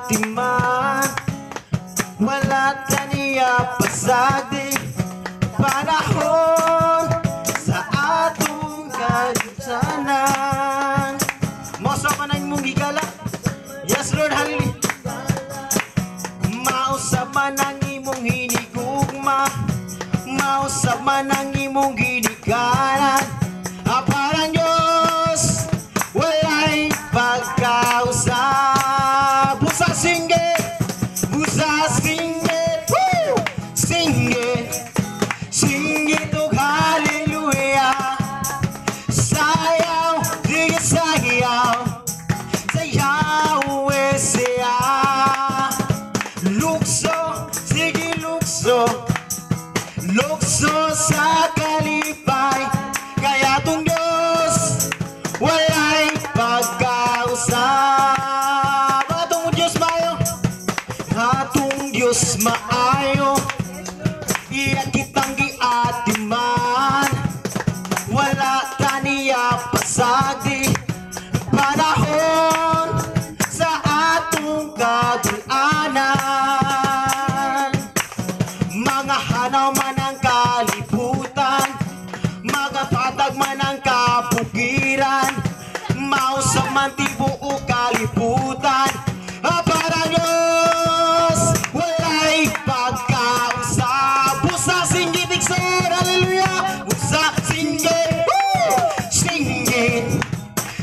atiman, wala taniya pasagdi panahon sa atong kadutanan. Mosa man ang mong gigala. Yes Lord, hallelujah. Mausap man ang imong hinigugma, mausap man ang imong ginikanan. Parang Diyos walay pagkausap. Busa singgit, busa singgit, woo! Singgit, singgit og hallelujah. Sayaw, sige sayaw, sayaw siya. Lukso, sige lukso, lukso sa kalipay. Kaya tong Diyos walay pagkausap. Atong Diyos maayo, atong Diyos maayo, iya kitang giatiman, wala taniya pasagdi panahon sa atong kadulanan. Mga hanaw man ang kalibutan, mga patag man ang kapugiran, mausap man tibuok kalibutan. Parang Diyos walay pagkausap. Busa singgit iksor, hallelujah. Busa singgit, woo! Singgit,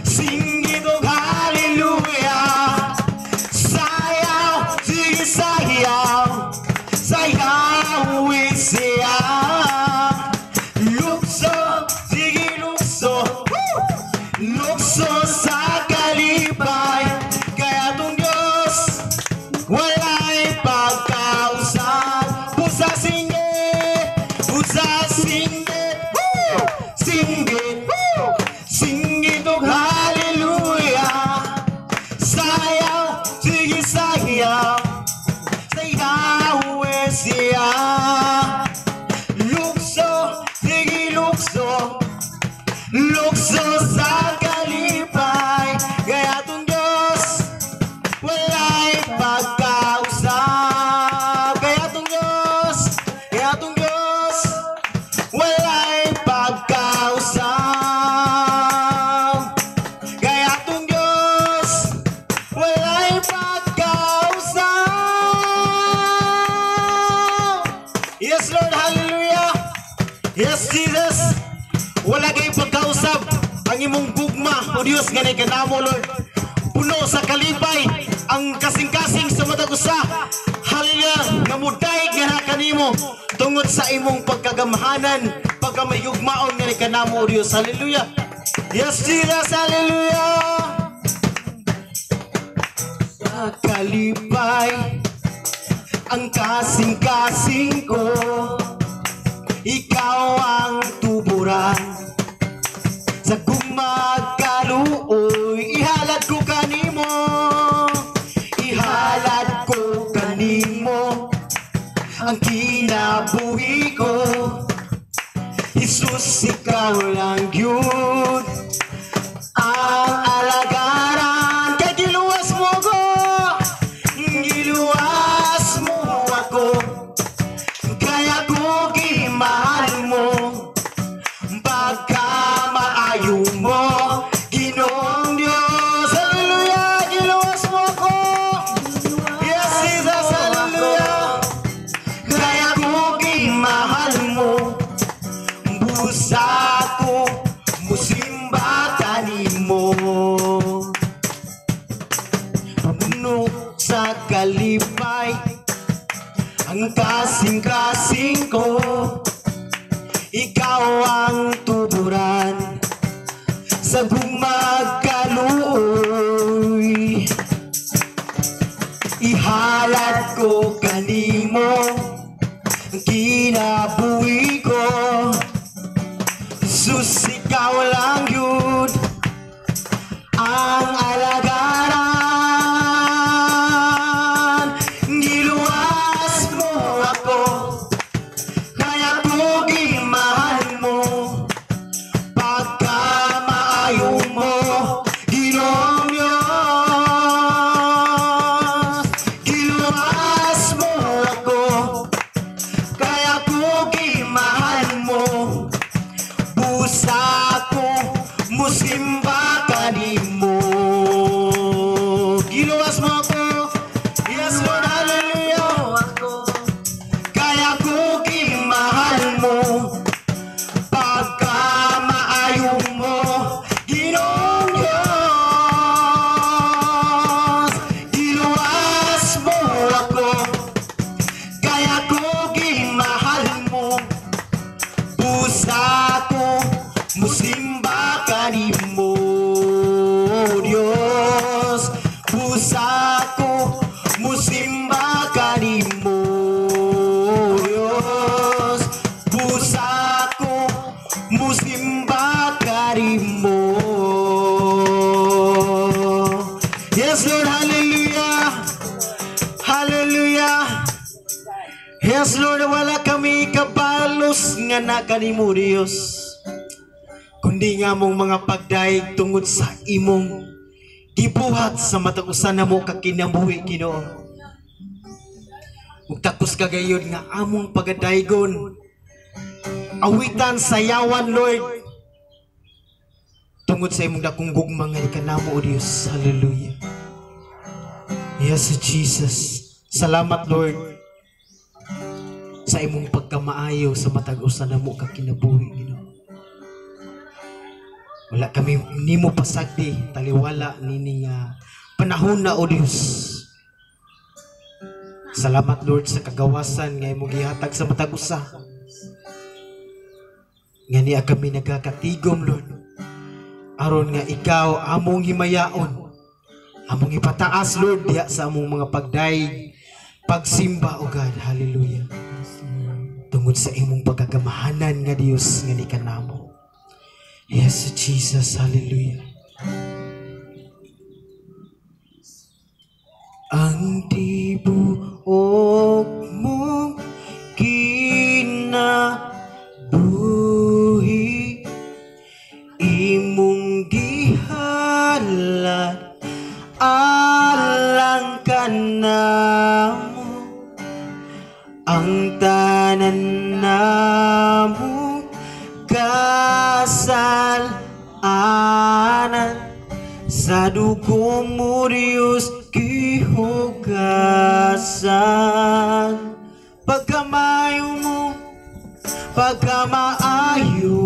singgit og hallelujah. Sayaw, sige sayaw, sayaw siya. Lukso, sige lukso, woo! Lukso sa kalipay. Kaya tong Diyos walay pagkausap. Busa singgit, woo! Singgit, woo! Singgit og hallelujah. Sayaw, sige sayaw, sayaw siya. Lukso, sige lukso, lukso sa kalipay. Kaya tong Diyos walay pagkausap. Kaya tong Diyos walay pagkausap. Kaya tong Diyos walay pagkausap. Yes Lord, hallelujah. Yes Jesus, wala kay pagkausap ang imong gugma o Diyos nga kanamo Lord. Puno sa kalipay ang kasing-kasing sa matag usa. Hallelujah, namuday nga kanimo tungod sa imong pagkagamhanan, pagkamayugmaon nga kanamo o Diyos. Hallelujah. Yes Jesus, hallelujah. Sa kalipay ang kasing-kasing ko, ikaw ang tuburan. Sa gumagkaluoy, ihalad ko kanimo, ihalad ko kanimo ang kinabuhi ko. Jesus, ikaw lang yun ang alagaran. Kaya giluwas mo ko, giluwas mo ako, kaya ko gimahal mo. Pagka maayo mo, Ginoong Diyos, hallelujah, giluwas mo ako. Yes Jesus, hallelujah. Kaya ko gimahal mo. Busa ko, musimba kanimo. Pamuno sa kalipay ang kasing-kasing ko, ikaw ang tuburan. Sa gumagkaluoy, ihalad ko kanimo ang kinabuhi ko. Jesus, ikaw lang yun ang alagaran. Giluwas mo ako, kaya ko gimahal mo. Pagka maayo mo, Yes, Lord, wala kami kabalos nga na kanimo Dios, kundi nga mong mga pagdaig tungod sa imong gibuhat sa matag usa na mo kakinabuhi Ginoo. Ug takos kagayod nga among pagadaygon awitan sayawan Lord tungod sa imong dakong gugma nga ikanamo o Dios. Hallelujah. Yes, Jesus. Salamat Lord sa imong pagkamaayo sa matag usa na mo kakinabuhi Ginoo. Wala kami nimo pasagdi taliwala nining panahon na o Dios. Salamat Lord sa kagawasan nga imong gihatag sa matag usa. Nga niya kami nagkakatigom Lord. Aron nga ikaw among himayaon, among ipataas Lord diha sa among mga pagdaig, pagsimba o God. Hallelujah. Tungod sa imong pagkagamahanan nga Dios nga ni kanamo. Yes, Jesus. Hallelujah. Ang tibuok mong kinabuhi, imong gihalat alang kanamo, ang tanan namo kasalanan sa dugo mo Diyos gihugasan. Pagkamaayo mo, pagkamaayo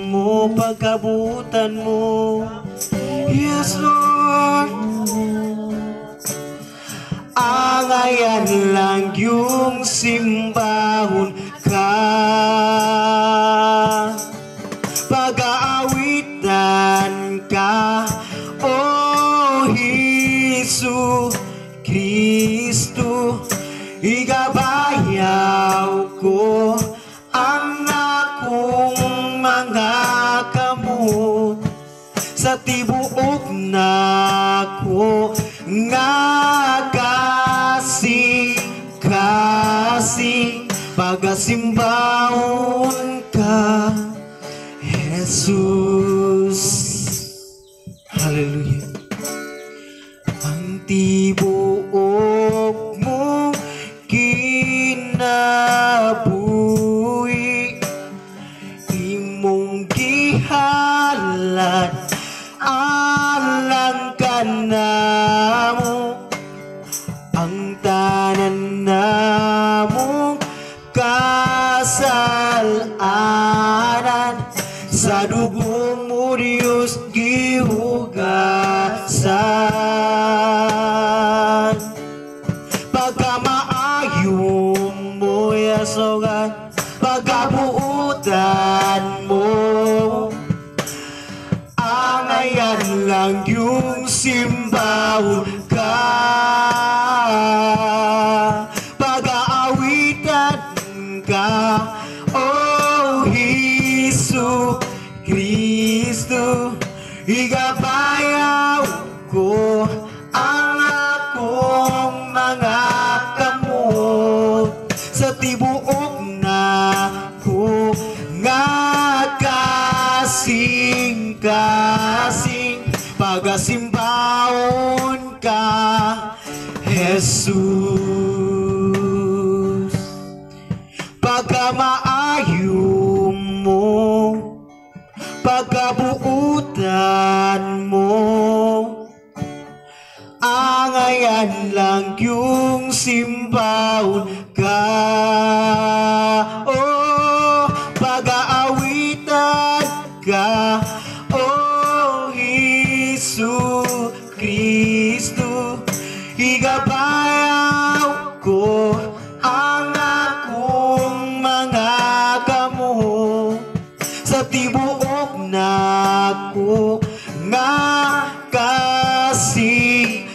mo, pagkabutan mo, yes Lord. Angayan lang yung simbahon ka, pag-aawitan ka, O Hesu Kristo. Igabayaw ko ang akong mga kamot sa tibuok na ko nga kasing pagasimbahon ka, Jesus. Hallelujah. Ang tibuok mo kinabuhi, imong gihalat alang kanamo, ang tanan namo kasalanan sa dugo mo Diyos gihugasan. Pagkamaayo mo yasogan, pagkabuutan mo, angayan lang yung simbahon ka, pag-aawitan ka, O Hesu Kristo. Igabayaw ko ang akong mga kamot sa tibuok na ko nga kasing pagasimbahon ka, Jesus. Pagkamaayo mo, pagkabuutan mo, angayan lang yung simbahon ka, oh, pag-aawitan ka, O Hesu Kristo. Igabayaw ko ang akong mga kamot sa tibuok na ko nga kasing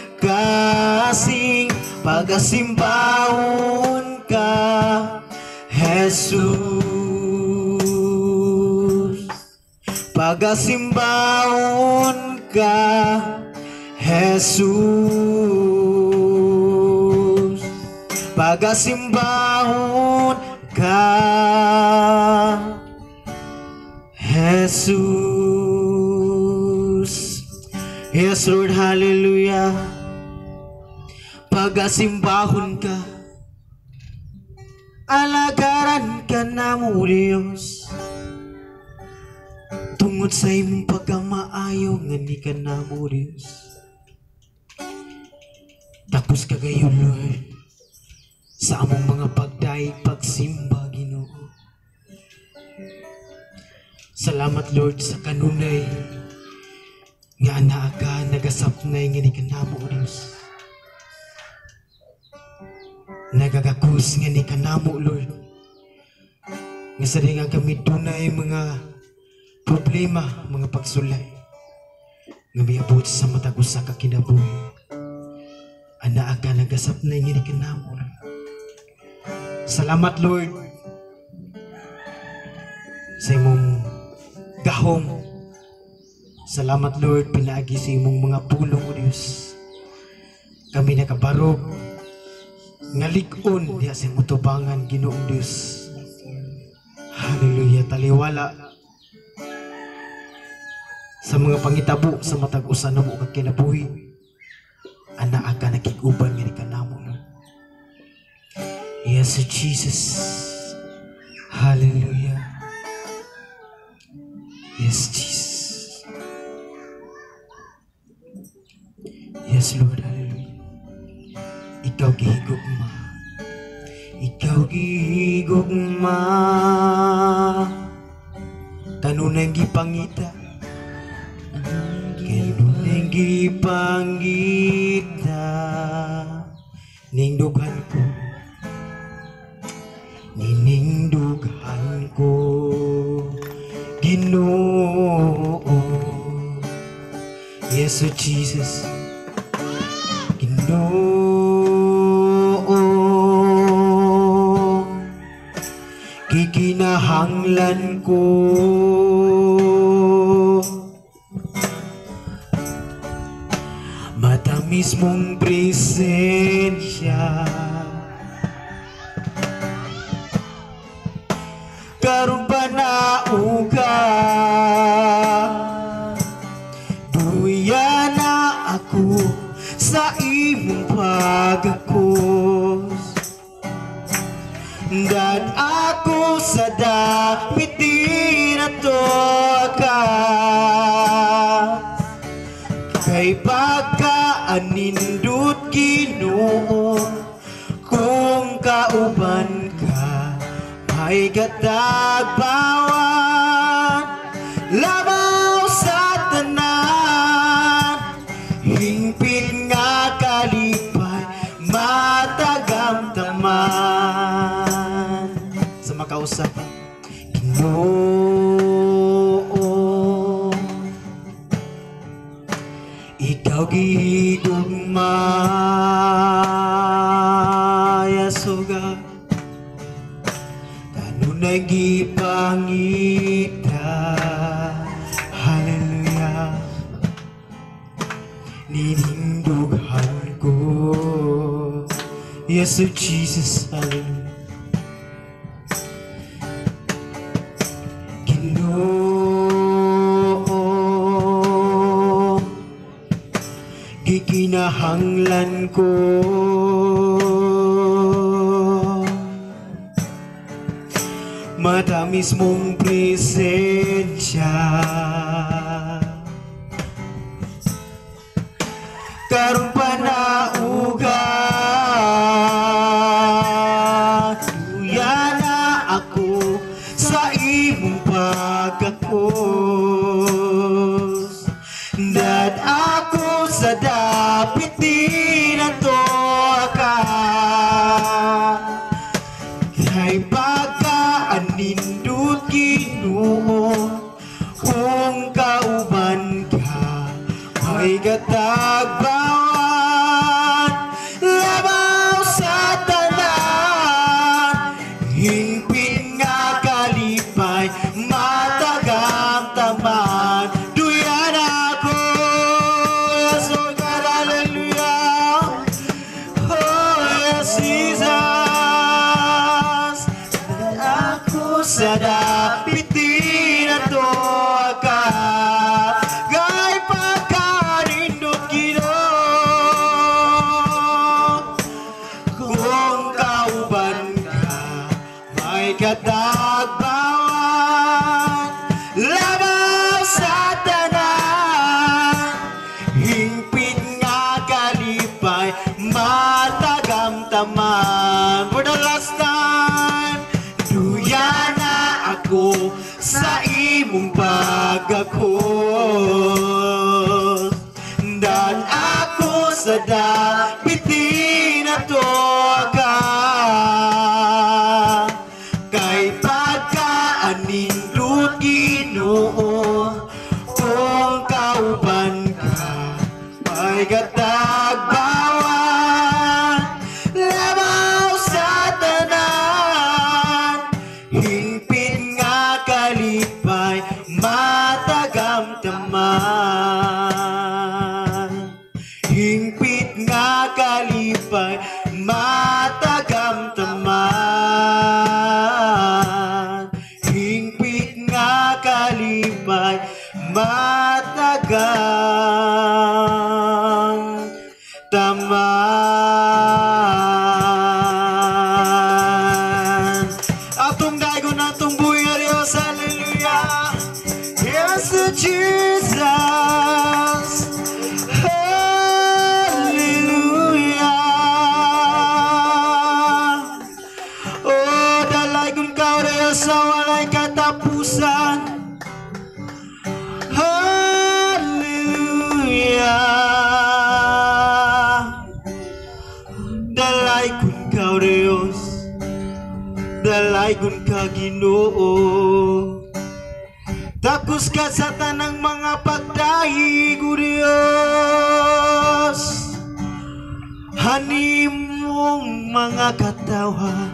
pagasimbahon ka, Jesus. Pagasimbahon ka, Jesus. Pagasimbahon ka, Jesus. Yes, Lord, hallelujah. Pagasimbahon ka, alagaran ka na mo, Diyos. Tungod sa imong pagkamaayo, nga ni ka na mo, Diyos. Tapos kagayon, Lord, sa among mga pagdaig, pagsimba, Ginoo. Salamat, Lord, sa kanunay nga anaa ka, nagasapnay nga ni ka na mo, Diyos. Nagagakus nga ni ka na mo, Lord. Nga sa nga kami dunay mga problema, mga pagsulay nga miabot sa matag usa ka kinabuhi. Anaa ka, nagasapnay nga ni ka na mo, Lord. Salamat, Lord, sa imong gahom. Salamat, Lord, pinaagi sa imong mga pulong, O Diyos. Kami nakabarog nga lig-on diya sa imong tubangan, Ginoong Diyos. Hallelujah, taliwala sa mga pangitabo sa matag usa na mo kag kinabuhi. Anaa ka, nakiguban nga ni kanamo, Lord. Yes, Jesus. Hallelujah. Yes, Jesus. Yes, Lord. Hallelujah. Ikaw gihigugma. Ikaw gihigugma. Kanunay gipangita. Kanunay gipangita. Ning dughan ko. Ninindughan ko, Ginoo. Yes, O Jesus, Ginoo. Kikinahanglan ko, matamis mong presensya. Karon pa na uga, duya na ako sa imong pagakos. Dad ako sa dapiti na to ka, kay pagkaanindot Ginoo, kung kauban ka ay katagbawan, labaw sa tanan, hingpit nga kalipay, matagamtaman. Sa makausap, Ginoo, ikaw gihigugma, Yasuga. Nagipangita, hallelujah. Ninindughan ko, yes, O Jesus, hallelujah. Ginoo, gikinahanglan ko, matamis mong presensya. Karon pa na uga, duya na ako sa imong pagkakos. Dad ako sa dapiti na to ka, kay pagkaanindot Ginoo, kung kauban ka ay katagbawan, labaw sa tanan, hingpit nga kalipay, matagamtaman. Duya na ako, yes, O God, hallelujah. Oh, yes, Jesus. dapitin ato ka kay pagkaanindot Ginoo kung kauban ka may katagbawan labaw sa tanan hingpit nga kalipay matagamtaman hingpit nga kalipay matagamtaman hingpit nga kalipay matagamtaman atong daigo na atong buhay nga Diyos hallelujah yes Jesus hallelujah oh dalay kung kao Diyos sa walay katapusan hallelujah dalay kung kao Diyos dalay kung ka Ginoo takos ka sa tanang mga pagdaig o Diyos hani mong mga katawan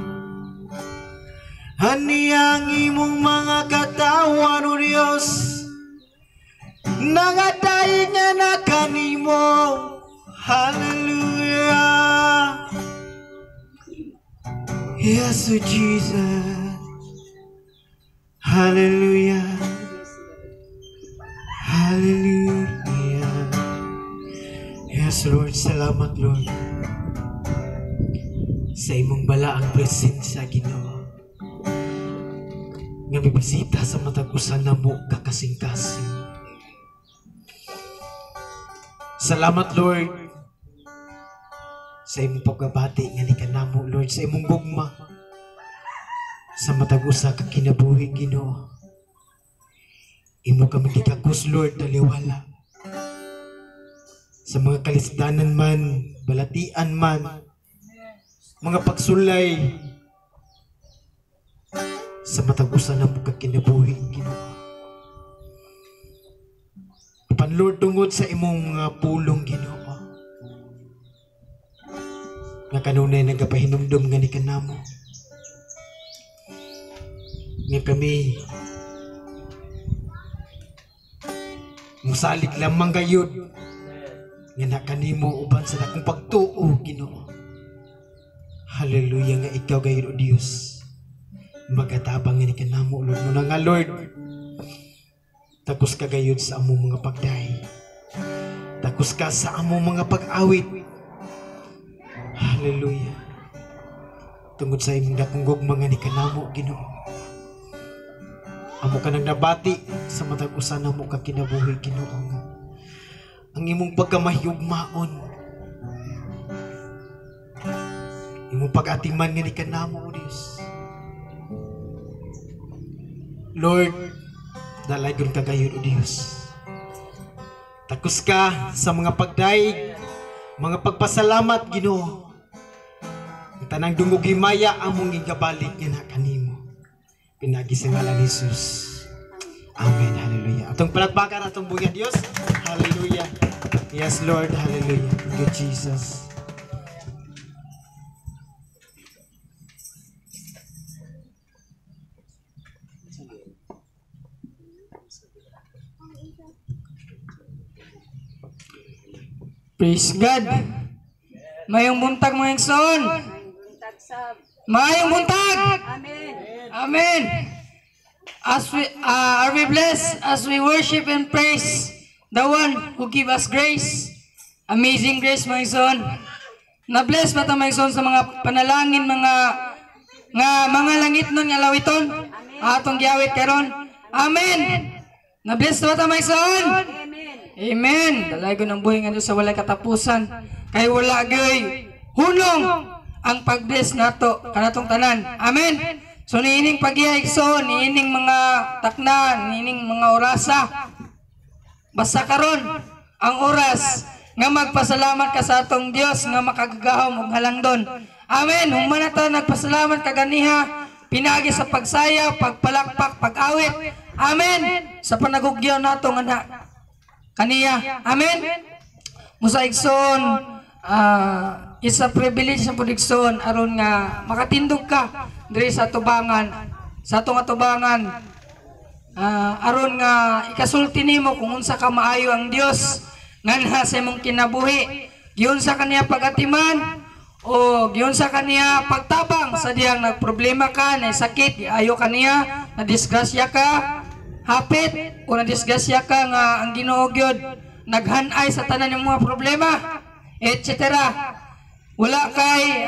hani ang imong mga katawan o Diyos nangatay nga na kanimo hallelujah yes o Jesus hallelujah hallelujah yes Lord salamat Lord sa imong balaang presensya Ginoo nga mibisita sa matag usan namo kakasing-kasing salamat Lord sa imong pagbabati nga ni kanamo Lord sa imong gugma sa matag usa ka kinabuhi Ginoo imo kami gikakus Lord taliwala sa mga kalisdanan man balatian man mga pagsulay sa matag usa namo ka kinabuhi Ginoo Panlord tungod sa imong mga pulong Ginoo nga kanunay nagapahinumdum nga ni kanamo nga kami musalig lamang gayud nga nakanimo uban sa akong pagtuo Ginoo hallelujah nga ikaw gayud o Dios magatabang nga ni kanamo Lord mo nga Lord takos ka gayud sa among mga pagday takos ka sa among mga pag-awit hallelujah tungod sa imong dakong gugma nga ni kanamo Ginoo amo ka nang nabati sa matag usa namo ka kinabuhi Ginoo nga ang imong pagkamahiyugmaon imong pag-atiman nga ni kanamo o Dios Lord dalagon ka gayud o Dios takos ka sa mga pagdaig mga pagpasalamat Ginoo ang tanang dungog himaya among gigabalik nga na kanimo pinagi sa ngalan ni Jesus amen hallelujah atong palakpakan atong buhay Dios hallelujah yes Lord hallelujah thank you Jesus praise God. Mayong buntag mga igsoon. Mayong buntag. Amen. Amen. As we are we blessed as we worship and praise the one who give us grace. Amazing grace mga igsoon. Na-bless ba ta mga igsoon sa mga panalangin mga langit nun nga lawiton. Atong giawit karon. Amen. Na-bless ba ta mga igsoon? Amen. Dalago ng buhay nga sa walay katapusan. Kay wala gay hunong ang pag-bless nato kanatong tanan. Amen. So niining paghihaigso, niining mga takna, niining mga orasa. Basta karon ang oras nga magpasalamat ka sa atong Dios nga makagagahom og halangdon. Amen. Human ta nagpasalamat kaganiha pinagi sa pagsaya, pagpalakpak, pag-awit. Amen. Sa panagugyaw nato nga kaniya. Amen. Musaigson, it's a privilege sa pudigson aron nga makatindog ka diri sa tubangan, sa atong atubangan. Aron nga ikasulti nimo kung unsa ka maayo ang Dios nganha sa imong kinabuhi. Giyon sa kaniya pagatiman o giyon sa kaniya pagtabang sa diyang nagproblema ka, na sakit, ayo kaniya, na disgrasya ka, hapit o na disgrasya ka nga ang Ginoo gyud naghanay sa tanan ng mga problema, etc. Wala kay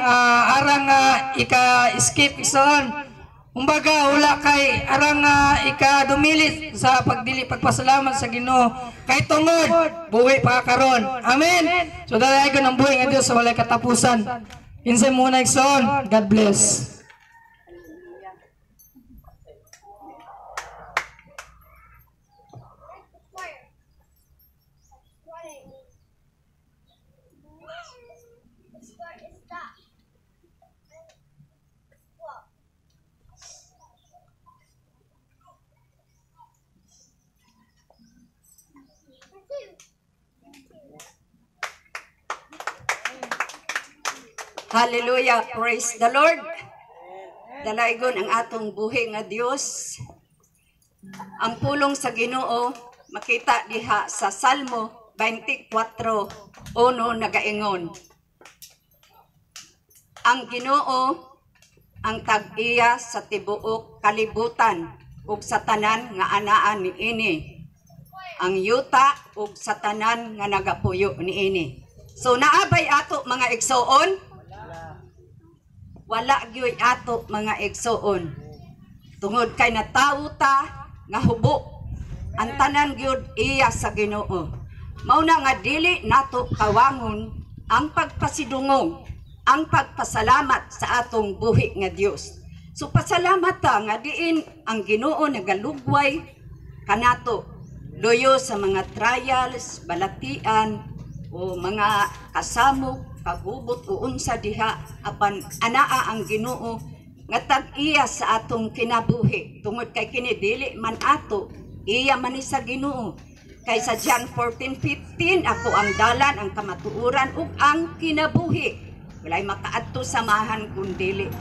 arang ika-escape isoon. Kumbaga, wala kay arang ika-dumilit sa pagpasalamat sa Ginoo. Kay tungod, buhi pa karon. Amen. So dahil ko ng buhi nga Dios sa walay katapusan. Insay muna igsoon. God bless. Hallelujah, praise the Lord. Dalaygon ang atong buhi nga Dios. Ang pulong sa Ginoo makita diha sa Salmo 24:1 nagaingon. Ang Ginoo ang tag-iya sa tibuok kalibutan ug sa tanan nga anaan niini. Ang yuta ug sa tanan nga nagapuyo niini. So naabay ato mga igsoon? Wala gyud ato mga igsoon. Tungod kay natawo ta nga hubo ang tanan gyud iya sa Ginoo. Mao na nga dili nato kawangon ang pagpasidungog, ang pagpasalamat sa atong buhi nga Dios. So pasalamat ta nga diin ang Ginoo nagalugway kanato loyo sa mga trials, balatian o mga kasamok, pagubot o unsa diha apan anaa ang Ginoo nga tag-iya sa atong kinabuhi. Tungod kay kini dili man ato, iya man ni sa Ginoo. Kay sa John 14:15, ako ang dalan, ang kamatuoran ug ang kinabuhi. Walay makaadto samahan kun dili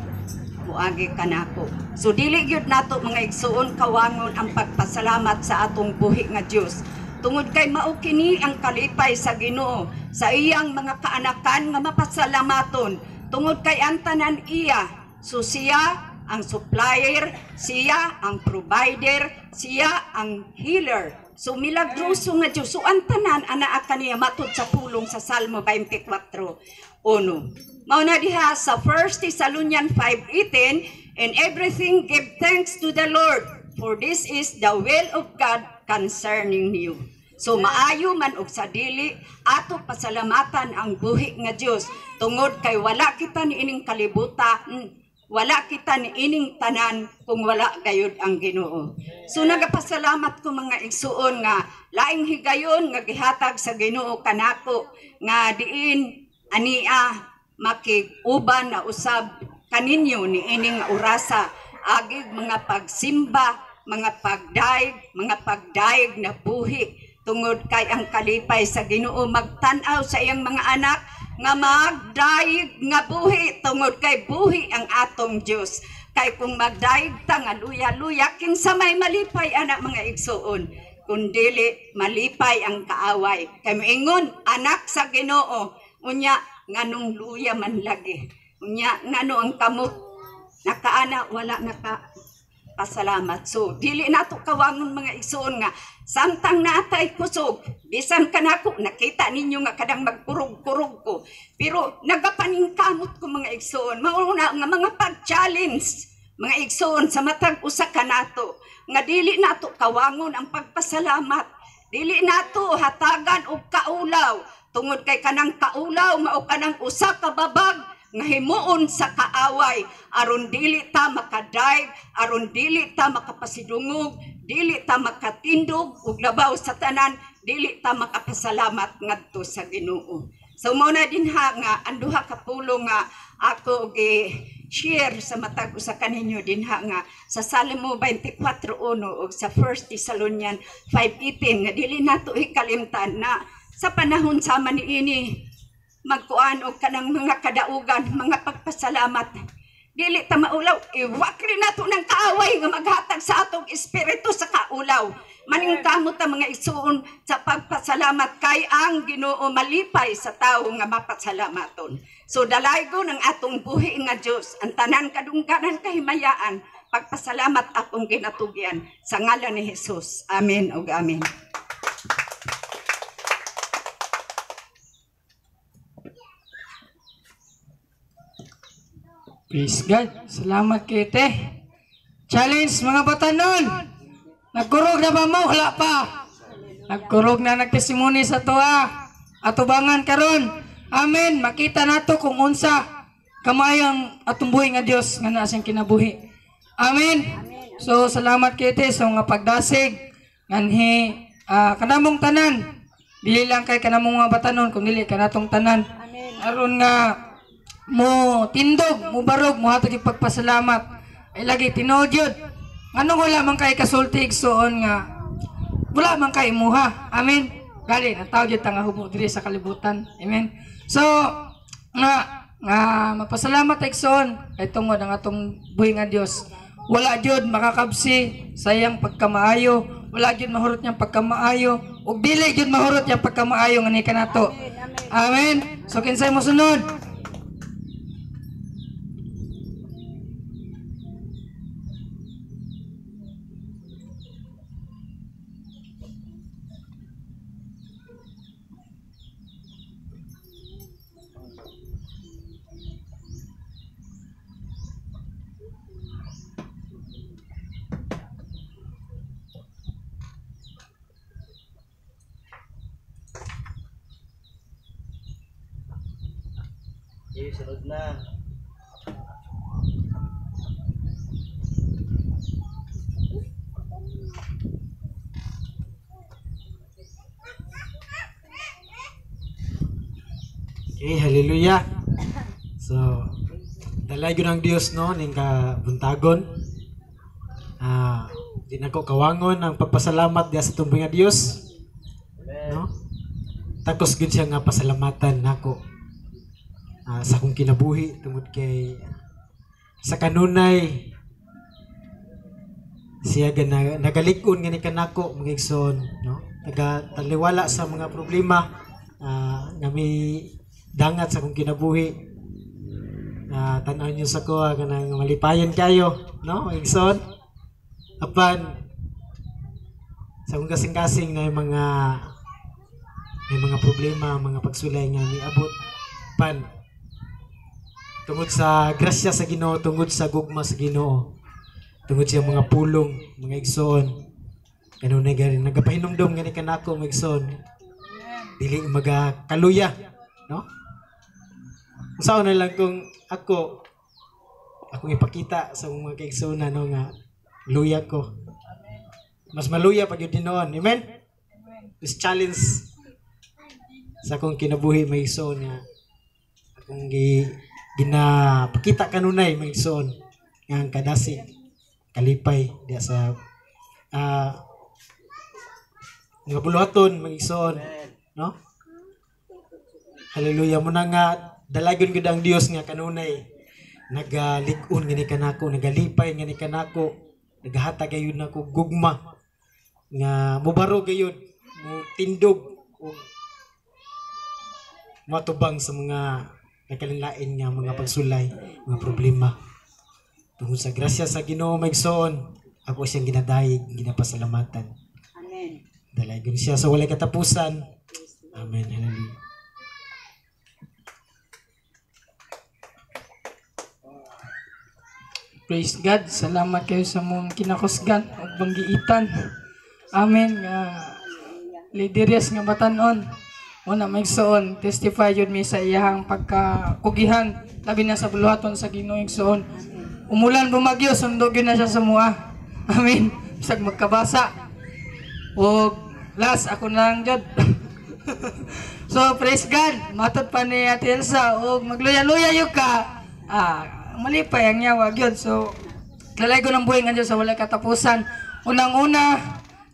muagi kanako. So dili gyud nato mga igsuon kawangon ang pagpasalamat sa atong buhi nga Dios. Tungod kay mao kini ang kalipay sa Ginoo sa iyang mga kaanakan nga mapasalamaton. Tungod kay ang tanan iya, so siya ang supplier, siya ang provider, siya ang healer. So milagroso nga Dios. So ang tanan anaa kaniya matud sa pulong sa Salmo 24:1. Mao na diha sa 1 Thessalonians 5:18, and everything give thanks to the Lord, for this is the will of God concerning you. So maayo man og sa dili ato pasalamatan ang buhi nga Dios tungod kay wala kita ni ining kalibutan, wala kita ni ining tanan kung wala gayud ang Ginoo. So nagapasalamat ko mga igsuon nga laing higayon nga gihatag sa Ginoo kanako nga diin ania makig-uban na usab kaninyo ni ining orasa agig mga pagsimba, mga pagdaig na buhi. Tungod kay ang kalipay sa Ginoo magtan-aw sa iyang mga anak nga magdaig nga buhi. Tungod kay buhi ang atong Dios. Kay kung magdaig ta nga luya-luya kinsa may malipay anak mga igsuon. Kun dili malipay ang kaaway. Kay moingon anak sa Ginoo unya nganong luya man lagi. Unya ngano ang kamot nakaana wala naka pasalamat. So dili nato kawangon mga igsoon nga samtang natay kusog bisan kanako nakita ninyo nga kadang magkurog-kurog ko pero nagapaningkamot ko mga igsoon. Mao na nga mga pag-challenge mga igsoon sa matag usa kanato nga dili nato kawangon ang pagpasalamat, dili nato hatagan og kaulaw tungod kay kanang kaulaw mao kanang usa ka babag nga himuon sa kaaway aron dili ta makadaig, aron dili ta makapasidungog, dili ta makatindog ug labaw sa tanan, dili ta makapasalamat ngadto sa Ginoo. So mo na dinha nga ang duha ka pulong nga ako gi-share sa matag usa kaninyo dinha nga sa Salmo 24:1 ug sa 1 Thessalonians 5:18 nga dili nato ikalimtan na sa panahon sama niini magkuan og kanang mga kadaugan, mga pagpasalamat. Dili ta maulaw, iwakli nato ng kaaway nga maghatag sa atong espiritu sa kaulaw. Maningkamot ta mga isuon sa pagpasalamat kay ang Ginoo malipay sa tawo nga mapasalamaton. So dalaygo ng atong buhi nga Dios, ang tanan kadungganan kahimayaan, pagpasalamat akong ginatugyan sa ngalan ni Jesus. Amen ug amen. Praise God. Salamat kay te. Challenge mga batanon. Nagkurog na ba mo? Wala pa. Nagkurog na nagtestimony sa tuwa. Atubangan karon. Amen. Makita nato kung unsa kamayang atong buhi nga Dios nga naa siyang kinabuhi. Amen. So salamat kay te sa mga pagdasig nganhi kanamong tanan. Dili lang kay kanamong mga batanon kung dili kanatong tanan. Aron nga mo tindog, mo barog, mo hatag yung pagpasalamat. Ay lagi tinuod yun. Anong wala man kay kasulti igsoon nga wala man kay imuha. Amen. Gali ang tawag yun nga hubog diri sa kalibutan. Amen. So nga mapasalamat igsoon kay tungod ang atong buhi nga Dios. Wala jud makakabsi sayang pagkamaayo. Wala jud mahurot niyang pagkamaayo. Ug dili jud mahurot niyang pagkamaayo nga ni kanato. Amen. So kinsay mo sunod? Sunod na. Okay, hallelujah. So, dalay gyud ang Dios no ning kabuntagon. Di nako kawangon ang pagpasalamat diya sa tumbong nga Dios. No? Takos gyud siya nga pasalamatan nako. Sa akong kinabuhi tungod kay sa kanunay siya nagalikon nga ni kanako mga igsoon, no? Nagataliwala sa mga problema nga may dangat sa akong kinabuhi. Tan-aw niyo sa ko nga nang malipayan kayo, no? Mga igsoon. Apan sa akong kasing-kasing na may mga problema, mga pagsulay nga miabot pan tungod sa grasya sa Ginoo, tungod sa gugma sa Ginoo, tungod sa mga pulong, mga igsoon, kanunay gani nagapahinumdom gani kanako mga igsoon, dili magakaluya, no? Usaw na lang kung akong ipakita sa mga kaigsoon no nga luya ko, mas maluya pag yun dinoon, amen? This challenge sa akong kinabuhi mga igsoon nga akong ginapakita kanunay mga igsoon nga ang kadasig kalipay diya sa nga buluhaton mga igsoon, no? Hallelujah mo na nga dalagon gud ang Dios nga kanunay nagalig-on nga ni kanako, nagalipay nga ni kanako, nagahatag gayud nako gugma nga mubaro gayud mo tindog o matubang sa mga nagkalinlain nga mga pagsulay, mga problema. Tungod sa grasya sa Ginoo maigsoon, ako siyang ginadayeg, ginapasalamatan. Amen. Dalagon siya sa walay katapusan. Amen. Hallelujah. Praise God. Salamat kayo sa mong kinakusgan o banggiitan. Amen. Lideres nga batanon. Una maigsoon, testify yun mi sa iyahang pagkakugihan, labi na sa buluhaton sa Ginoo igsoon. Umulan bumagyo, sundog yun na siya sa mua. Amen. bisag magkabasa. O last ako nang jud. So praise God, matod pa ni Ate Elsa o magluya-luya yung ka. Malipay ang yawa yun. So lalay ko ng buhay nga Diyos sa walay katapusan. Unang-una,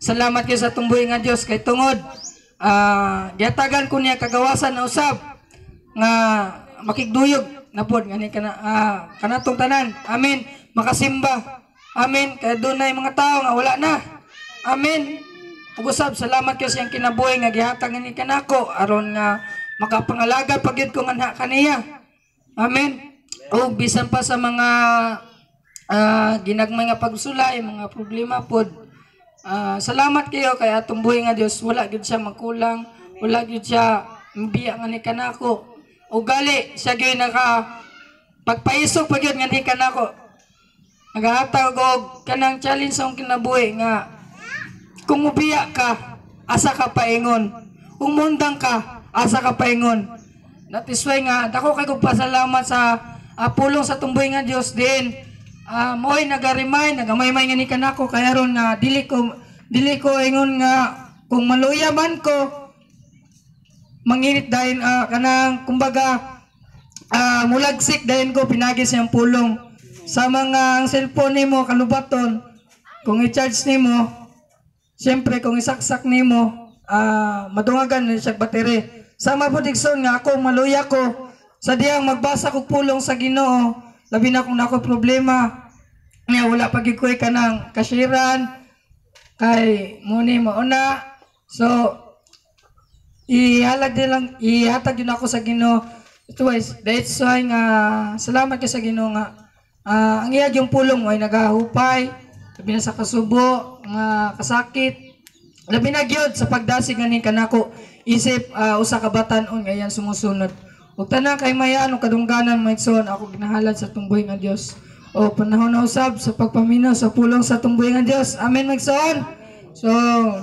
salamat kayo sa tumbuhay nga Diyos kay tungod. Giatagan ko niya kagawasan na usab nga makigduyog na pod ngani kanatong tanan. Amen. Makasimba. Amen. Kaya doon na yung mga tao nga wala na. Amen. Ug-usab salamat kayo sa iyang kinabuhi nga gihatag ni kanako aron nga makapangalaga pagyud ko nga kaniya. Amen. O bisan pa sa mga ginagmay nga pagsulay, mga problema pod. Salamat kayo kay atong buhi nga Dios wala gyud siya magkulang, wala gyud siya biya nga ni kanako. O gali siya gyud naka pagpaisog pagyud nga ni kanako. Nagahatag og kanang challenge sa akong kinabuhi nga kung mubiya ka, asa ka paingon. Kung mundang ka, asa ka paingon. That is why nga, dako kay kong pasalamat sa pulong sa tumboy nga Diyos din. Mo'y nag-remind, nagamay-may nga ni kanako, kaya ron nga, dili ko ingon nga, kung maluya man ko, manginit dahil, kanang, kumbaga, mulagsik dahil ko, pinagis yung pulong. Sa mga cellphone ni mo, kalubaton, kung i-charge ni mo, siyempre kung isaksak nimo madungagan na siya bateri. Sama po Dixon nga ako maluya ko sa diyang magbasa ko pulong sa Ginoo. Labi na kung nako problema. Nga wala pagikoy ka ng kasiran kay muni mauna. So ihatag din ako sa Ginoo. Twice. That's why nga salamat ka sa Ginoo nga ang iya yung pulong ay nagahupay. Labi na sa kasubo, nga kasakit. Labi na gyud sa pagdasig nga kanako. Isip usa ka batan-on ngayon sumusunod. Ug tanan kay mayan ug kadungganan maigsoon ako ginahalad sa tumboy nga Dios. O panahon na usab sa pagpaminaw sa pulong sa tumboy nga Dios. Amen maigsoon. So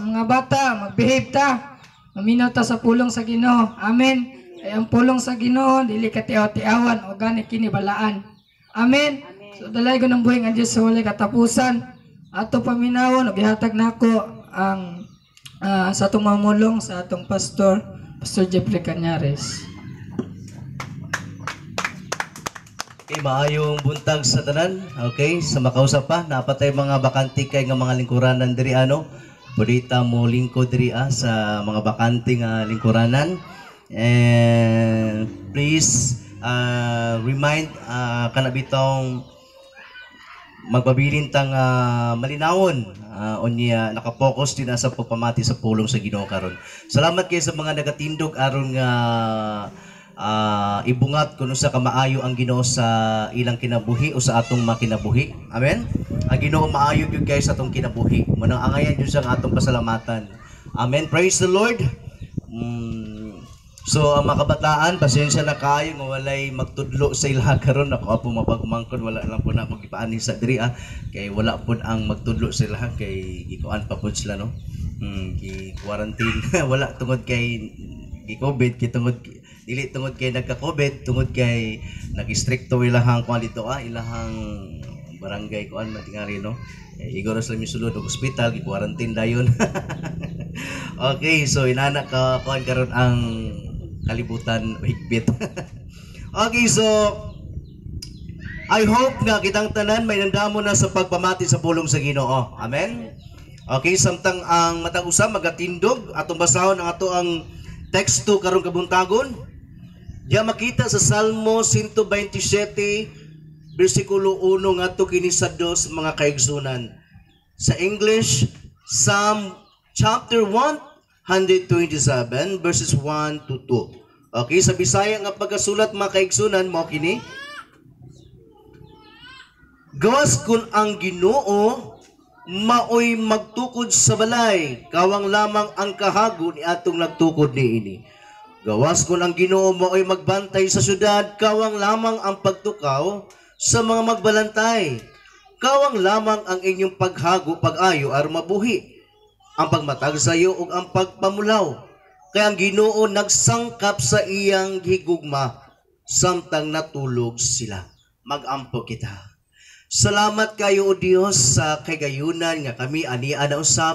mga bata, magbehave ta. Maminaw ta sa pulong sa Ginoo. Amen. Ay ang pulong sa Ginoo dili ka tiaw-tiawan o gani kini balaan. Amen. So dalay ko ng buhay nga Dios sa walay katapusan. Ato paminawon ug ihatag nako ang sa atong mamulong sa atong Pastor Jeffrey Cañares. Okay, maayong buntag sa tanan. Okay, sa makausap pa, napatay mga bakante kay nga mga lingkuranan diri ano. Pudita mo lingkod diri sa mga bakante nga lingkuranan. And please remind kana bitong magpabilin tang malinawon unya nakapokus din sa pagpamati sa pulong sa Ginoo karon. Salamat kay sa mga nagatindog aron nga ibungat kuno sa kamaayo ang Ginoo sa ilang kinabuhi o sa atong makinabuhi. Amen. Ang Ginoo maayo gyud guys sa atong kinabuhi. Manang angayan gyud sa atong pasalamatan. Amen. Praise the Lord. So ang mga kabataan, pasensya na kayo nga walay magtudlo sa ilaha karon. Ako po mapagumangkon wala lang po na magipaani sa diri kay wala po ang magtudlo sa ilaha kay gikuan pa po sila no. Gi-quarantine wala tungod kay gi-COVID tungod dili tungod kay nagka-COVID tungod kay nag-stricto ilahang kuan dito ilahang barangay kuan matingari no. Igor sa misulod og ospital gi-quarantine dayon. Okay, so inana ka kuan karon ang kalibutan higpit. Okay, so I hope nga kitang tanan may nandamo na sa pagpamati sa pulong sa Ginoo. Amen. Okay, samtang ang matag usa magatindog atong basahon ang ato ang teksto karong kabuntagon. Diya makita sa Salmo 127 bersikulo 1 ngadto kini sa 2 mga kaigsunan. Sa English, Psalm chapter 127 verses 1 to 2. Okay, sa Bisaya nga pagkasulat mga kaigsunan mo kini. Gawas kun ang Ginoo maoy magtukod sa balay, kawang lamang ang kahago ni atong nagtukod niini. Gawas kun ang Ginoo maoy magbantay sa syudad, kawang lamang ang pagtukaw sa mga magbalantay. Kawang lamang ang inyong paghago pag-ayo aron mabuhi ang pagmatag sa iyo ug ang pagpamulaw. Kaya ang Ginoo nagsangkap sa iyang higugma samtang natulog sila. Magampo kita. Salamat kayo o Dios sa kagayunan nga kami ania na usab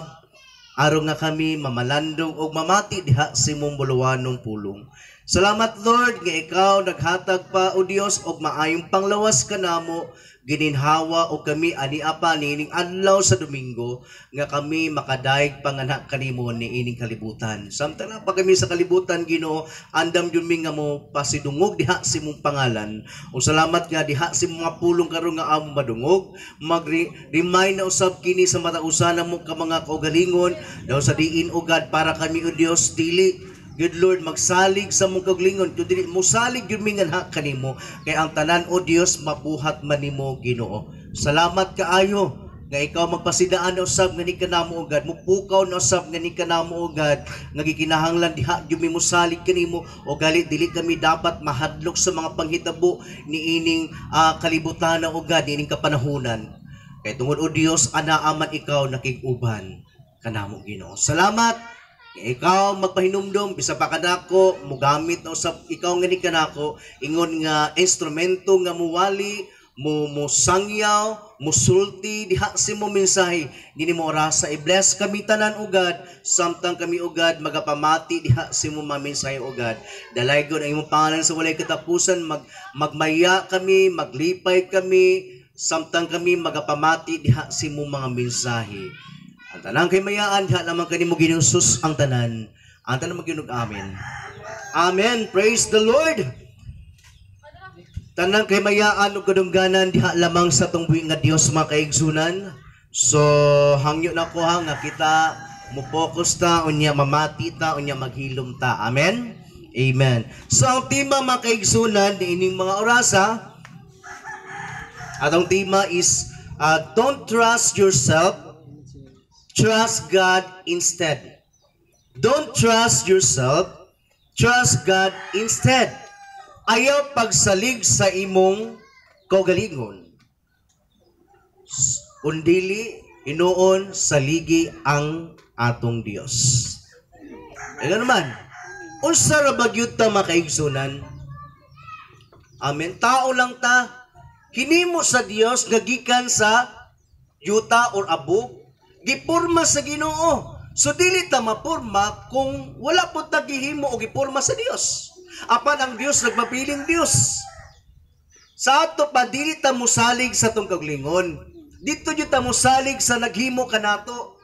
aron nga kami mamalandong og mamati diha sa imong buluwanong pulong. Salamat Lord nga ikaw naghatag pa o Dios og maayong panglawas kanamo gininhawa og kami ania pa nining adlaw sa Domingo nga kami makadaig panganak kanimo niining kalibutan. Samtang pa kami sa kalibutan Ginoo, andam jud mi nga mo pasidungog diha sa imong pangalan. O salamat nga diha sa mga pulong karon nga amo madungog, mag-remind na usab kini sa matausan mo ka mga kaugalingon daw sa diin ugad para kami o Dios dili Good Lord, magsalig sa mong kaugalingon, kundi musalig yun mi nga kanimo, kay ang tanan o Dios mabuhat man nimo Ginoo. Salamat kaayo nga ikaw magpasidaan na usab nga ni kanamo ugad, mupukaw na usab nga ni kanamo ugad, nga gikinahanglan diha gyud mi musalig kanimo o gali dili kami dapat mahadlok sa mga panghitabo niining kalibutan na ugad niining kapanahunan. Kay tungod o Dios anaaman ikaw nakig-uban kanamo Ginoo. Salamat. Ikaw magpahinumdum bisa pa kanako mugamit na usab ikaw nga ni kanako ingon nga instrumento nga muwali mo sangyaw musulti diha sa mo mensahe dinhi mo orasa i-bless kami tanan ugad samtang kami ugad magapamati diha sa mo mensahe ugad dalaygon ang imong pangalan sa walay katapusan magmaya kami maglipay kami samtang kami magapamati diha sa mo mga mensahe. Ang tanang kay mayaan, diha lamang kanimo ginusus ang tanan. Ang tanan maginog amen. Amen. Praise the Lord. Tanang kay mayaan ug kadungganan diha lamang sa tong buhi nga Dios mga kaigsunan. So hangyo na ko nga kita mo focus ta unya mamati ta unya maghilom ta. Amen. Amen. So ang tema mga kaigsunan niining mga orasa atong tema is don't trust yourself. Trust God instead. Don't trust yourself. Trust God instead. Ayaw pagsalig sa imong kaugalingon. Undili inuon saligi ang atong Dios. Ano naman? Unsa ra bagyud ta makaigsunan? Amen. Tao lang ta. Hinimo sa Dios nga gikan sa yuta or abog. Giporma sa Ginoo. So dili ta maporma kung wala po ta gihimo o giporma sa Dios. Apan ang Dios nagpapiling Dios. Sa ato pa dili ta musalig sa tong kaugalingon. Dito jud ta musalig sa naghimo kanato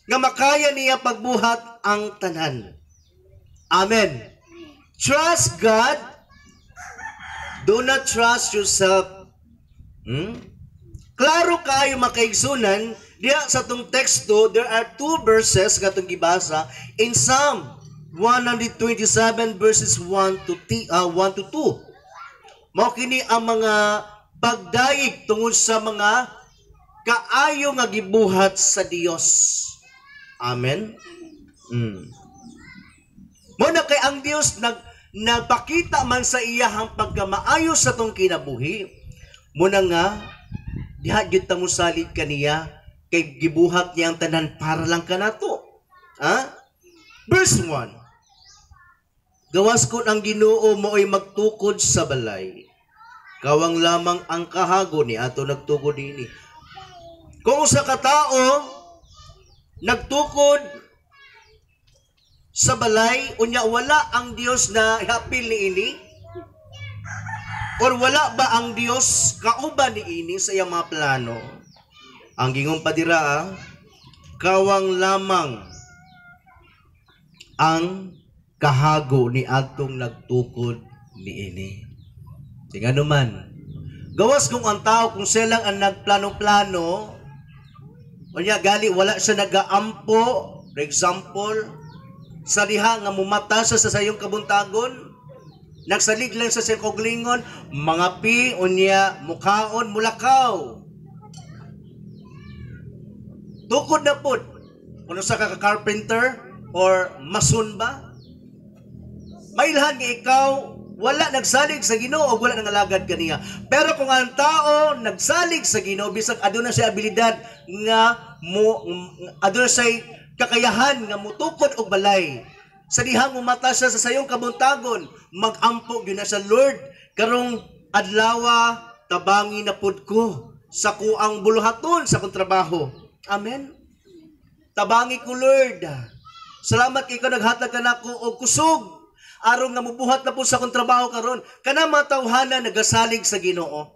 nga makaya niya pagbuhat ang tanan. Amen. Trust God. Do not trust yourself. Klaro kayo makaigsunan. Diya sa itong teksto, there are two verses nga itong gibasa in Psalm 127 verses 1 to 2. Mao kini ang mga pagdayig tungod sa mga kaayo nga gibuhat sa Dios. Amen. Muna kay ang Dios nagpakita man sa iyahang pagkamaayo sa itong kinabuhi. Muna nga, diha gyud ta mosalig kaniya kay gibuhat niya ang tanan para lang kanato. Verse 1. Gawas ko ang Ginoo mo'y magtukod sa balay. Kawang lamang ang kahago ni ato nagtukod ini. Kung sa katao nagtukod sa balay unya wala ang Dios na hapil ni ini or wala ba ang Dios kauban ni ini sa iyang mga plano? Ang gingon padira, kawang lamang ang kahago ni atong nagtukod ni ini. Tingano man. Gawas kung ang tao kung silang ang nagplano-plano, unya gali wala siya nagaampo, for example, sa diha nga mumata sa sayong kabuntagon, nagsalig lang sa siyang kaugalingon, mga pi unya mukhaon mulakaw. Tukod na pod. Kung sa kaka-carpenter or mason ba? Mailhan nga ikaw, wala nagsalig sa Ginoo o wala nangalagad kaniya. Pero kung ang tao nagsalig sa Ginoo, bisag aduna siya abilidad nga aduna siya kakayahan nga mutukod og balay. Sa dihang umata siya sa sayong kabuntagon, mag-ampo gyud na sa Lord. Karong adlawa tabangi na pod ko. sa kuang buluhaton sa kong trabaho. Amen. Tabangi ko, Lord. Salamat kay ka naghatag ka nako og kusog aron nga mubuhat na po sa kong trabaho karon. Kana mga tawhana nagasalig sa Ginoo.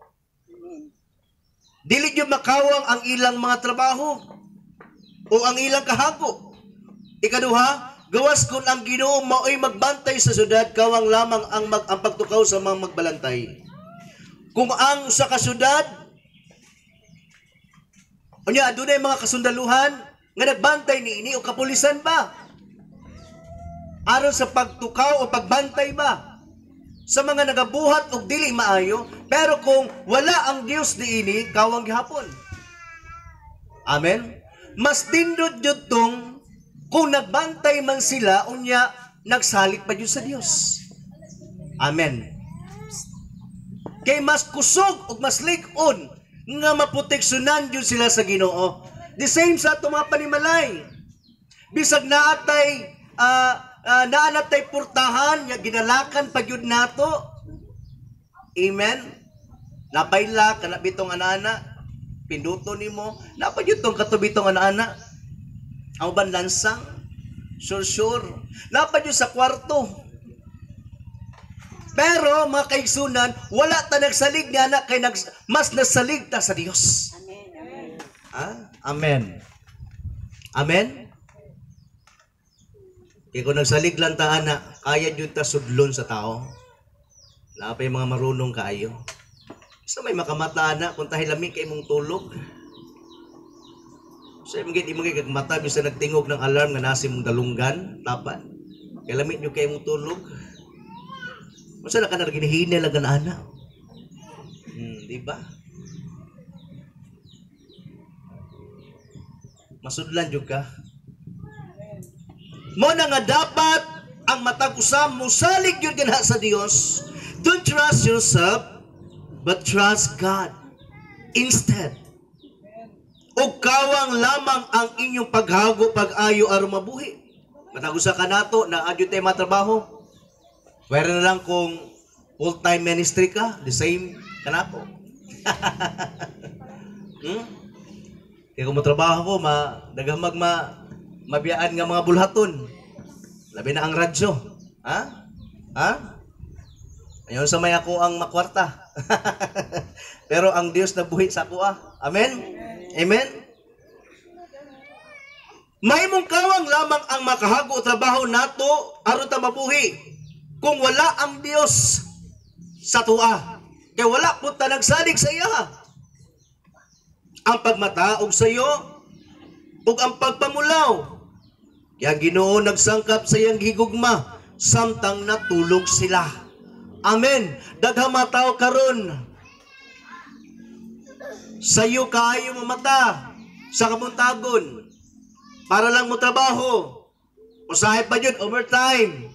Dili gyud makawang ang ilang mga trabaho o ang ilang kahago. Ikaduha, gawas kun ang Ginoo mao'y magbantay sa syudad, kawang lamang ang pagtukaw sa mga magbalantay. Kung ang sa kasyudad, unya adunay mga kasundaluhan nga nagbantay niini o kapulisan ba? Aron sa pagtukaw o pagbantay ba? Sa mga nagabuhat og dili maayo, pero kung wala ang Dios diini, kawang gihapon. Amen. Mas dindot jud tong kung nagbantay man sila unya nagsalig pa jud sa Dios. Amen. Kay mas kusog ug mas lig-on nga maproteksyonan jud sila sa Ginoo. The same sa ato mga panimalay. Bisag naatay naanatay portahan nga ginalakan pa gyud nato. Amen. Nabayla kana bitong anana, pinduto nimo, napa gyud tong katubitong anana. Ang uban lansang, sure. Napa gyud sa kwarto. Pero mga kaigsunan, wala ta nagsalig ni anak kay mas nasalig ta sa Dios. Amen. Amen. Amen. Kaya kung nagsalig lang ta anak, kaya yun ta sudlon sa tao. Napay mga marunong kaayo. Sa may makamata anak, kung tahilami kay mong tulog. Sa imong kagmata, bisa nagtingog ng alarm nga nasi mong dalunggan, tapan. Kaya lamit nyo kay mong tulog. Masa na ka na ginihina lang na anak. Diba? Masudlan jud ka. Mo na nga dapat ang matag usam mo salig yun ganha sa Dios. Don't trust yourself, but trust God instead. O kawang lamang ang inyong paghago pag-ayo aron mabuhi. Matag usa ka nato na adyo tay matrabaho. Pwede na lang kung full-time ministry ka, the same kanako. Kaya kung matrabaho ko, dagamag mabiyaan nga mga bulhaton. Labi na ang radyo. Ayun sa may ako ang makwarta. Pero ang Dios nabuhi sa ako. Amen? Amen? May mong kawang lamang ang makahago o trabaho nato aron ta mabuhi. Kung wala ang Dios sa tua. Kaya wala po ta nagsalig sa iya. Ang pagmataog sa iyo ug ang pagpamulaw. Kaya Ginoo nagsangkap sa iyang higugma samtang natulog sila. Amen. Daghang mataw karon. Sayo kaayo mo mata sa kabuntagon para lang mo trabaho. Usahay pa yun overtime.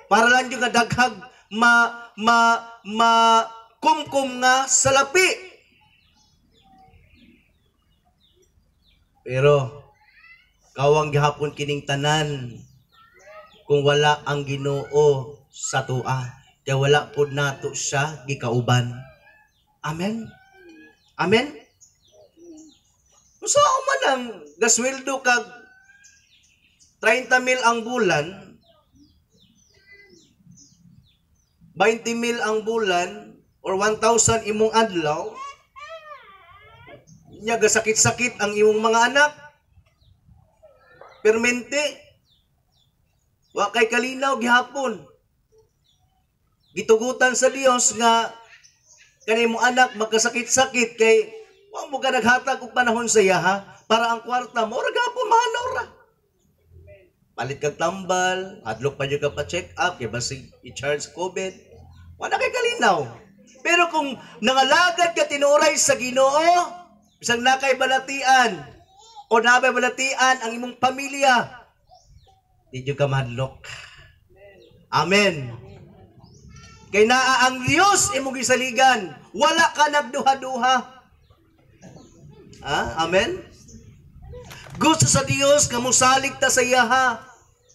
Para lang yung daghag kumkum nga salapi. Pero kawang gihapon kining tanan kung wala ang Ginoo sa tua, kaya wala pod nato siya gikauban. Amen. Amen. Usa man ang gasweldo kag 30,000 ang bulan, 20,000 ang bulan or 1,000 imong adlaw, nya gasakit-sakit ang imong mga anak. Permente, wa kay kalinaw gihapon. Gitugutan sa Dios nga kanay mo anak magkasakit-sakit kay wa mo ka naghatag og panahon sa iya para ang kwarta mo ra gapon mahanaw ra. Palit kag tambal, adlok pa jud ka pa check up kay basig i-charge COVID. Wa na kay kalinaw. Pero kung nangalagad ka tinuray sa Ginoo, bisag nakay balatian o nabay balatian ang imong pamilya, di jud ka mahadlok. Amen. Kay naa ang Dios imong gisaligan, wala ka nagduha-duha. Amen. Gusto sa Dios nga mosalig ta sa iya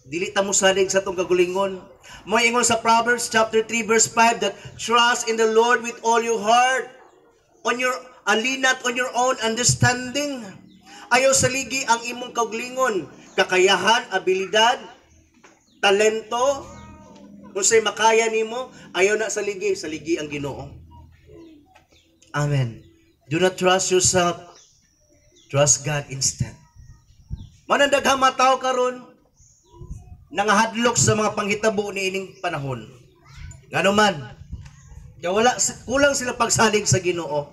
dili ta mosalig sa tong kagulingon. Mo ingon sa Proverbs chapter 3 verse 5 that trust in the Lord with all your heart. and lean not on your own understanding. Ayaw saligi ang imong kauglingon, kakayahan, abilidad, talento, kung sa'y makaya nimo, ayaw na saligi ang Ginoo. Amen. Do not trust yourself, trust God instead. Manandaghang mataw karon nangahadlok sa mga panghitabo ni ining panahon. Ngano man, kaya kulang sila pagsalig sa Ginoo.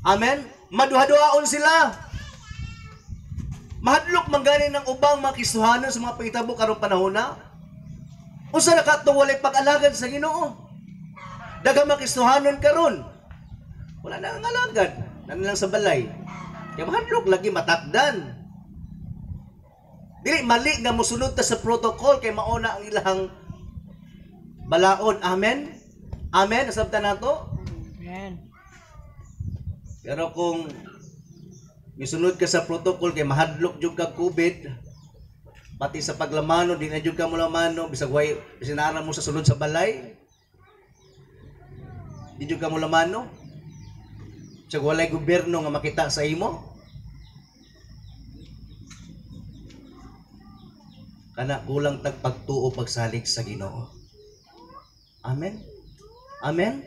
Amen. Maduha-duhaon sila. Mahadlok mangganin ng ubang mga Kristohanon sa mga panghitabo karong panahon na. Usa na katong walay pag-alagad sa Ginoo. Daghang mga Kristohanon karon wala na ang alagad, nanilang sa balay. Kaya mahadlok lagi matakdan. Dili mali nga mosunod ta sa protocol kay mauna ang ilahang balaod. Amen. Amen. Nasabtan nato. Amen. Pero kung misunod ka sa protocol kay mahadlok jud ka COVID, pati sa paglamano di na jud ka mo lamano bisag way sinara mo sa sulod sa balay. Di jud ka mo lamano. Bisag walay gobyerno nga makita sa imo. Kana kulang tag pagtuo pagsalig sa Ginoo. Amen. Amen.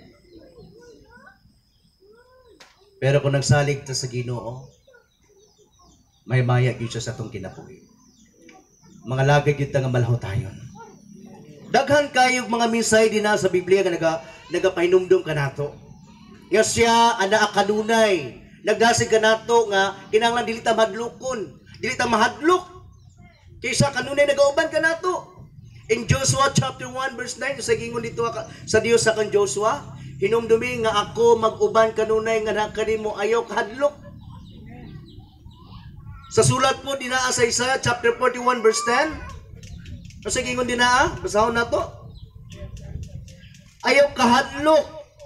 Pero kung nagsalig ta sa Ginoo, may maya gyud siya sa atong kinabuhi. Mga lagay gyud ta nga malaho tayon. Daghan kayo mga minsay din na sa Biblia nga nagapahinumdum kanato. Nga siya ana kanunay, nagdasig kanato nga kinahanglan dili ta madlukon, dili ta mahadlok. Kaysa kanunay nagauban kanato. In Joshua chapter 1 verse 9 sa gingon dito sa Dios sa kan Joshua, hinumdumi nga ako mag-uban kanunay nga nakanimo ayaw kahadlok. Sa sulat po dinaa sa Isaiah chapter 41 verse 10. Sa gingon dinaa, basahon nato. Ayaw kahadlok,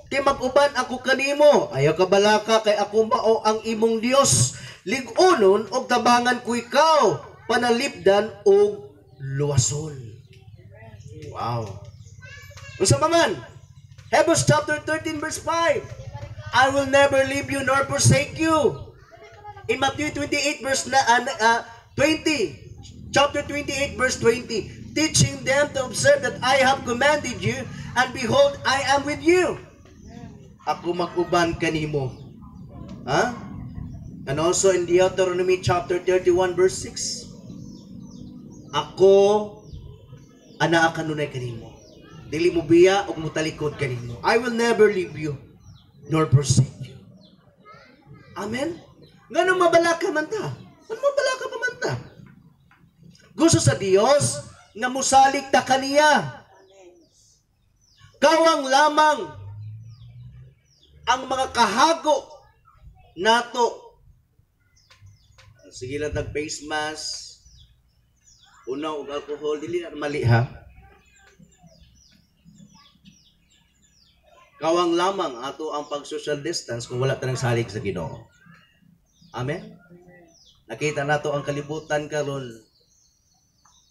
kay mag-uban ako kanimo. Ayaw kabalaka kay ako mao ang imong Dios. Lig-onon og tabangan ko ikaw, panalipdan og luwason. Wow. Unsa man? Hebrews chapter 13 verse 5. I will never leave you nor forsake you. In Matthew 28 verse 20, chapter 28 verse 20, teaching them to observe that I have commanded you, and behold, I am with you. Ako mag-uban kanimo. Huh? And also in Deuteronomy chapter 31 verse 6, ako ana kanunay kanimo. Dili mo biya og mutalikod kanimo. I will never leave you nor forsake you. Amen. Nganong mabalaka man ta? Nganong mabalaka pa man ta? Gusto sa Dios nga musalig ta kaniya. Kawang lamang ang mga kahago nato. Sige lang tag face mask, unaw og alcohol, dili na mali ha. Kawang lamang ato ang pag-social distance kung wala tanang salig sa Ginoo. Amen? Nakita nato ang kalibutan karon,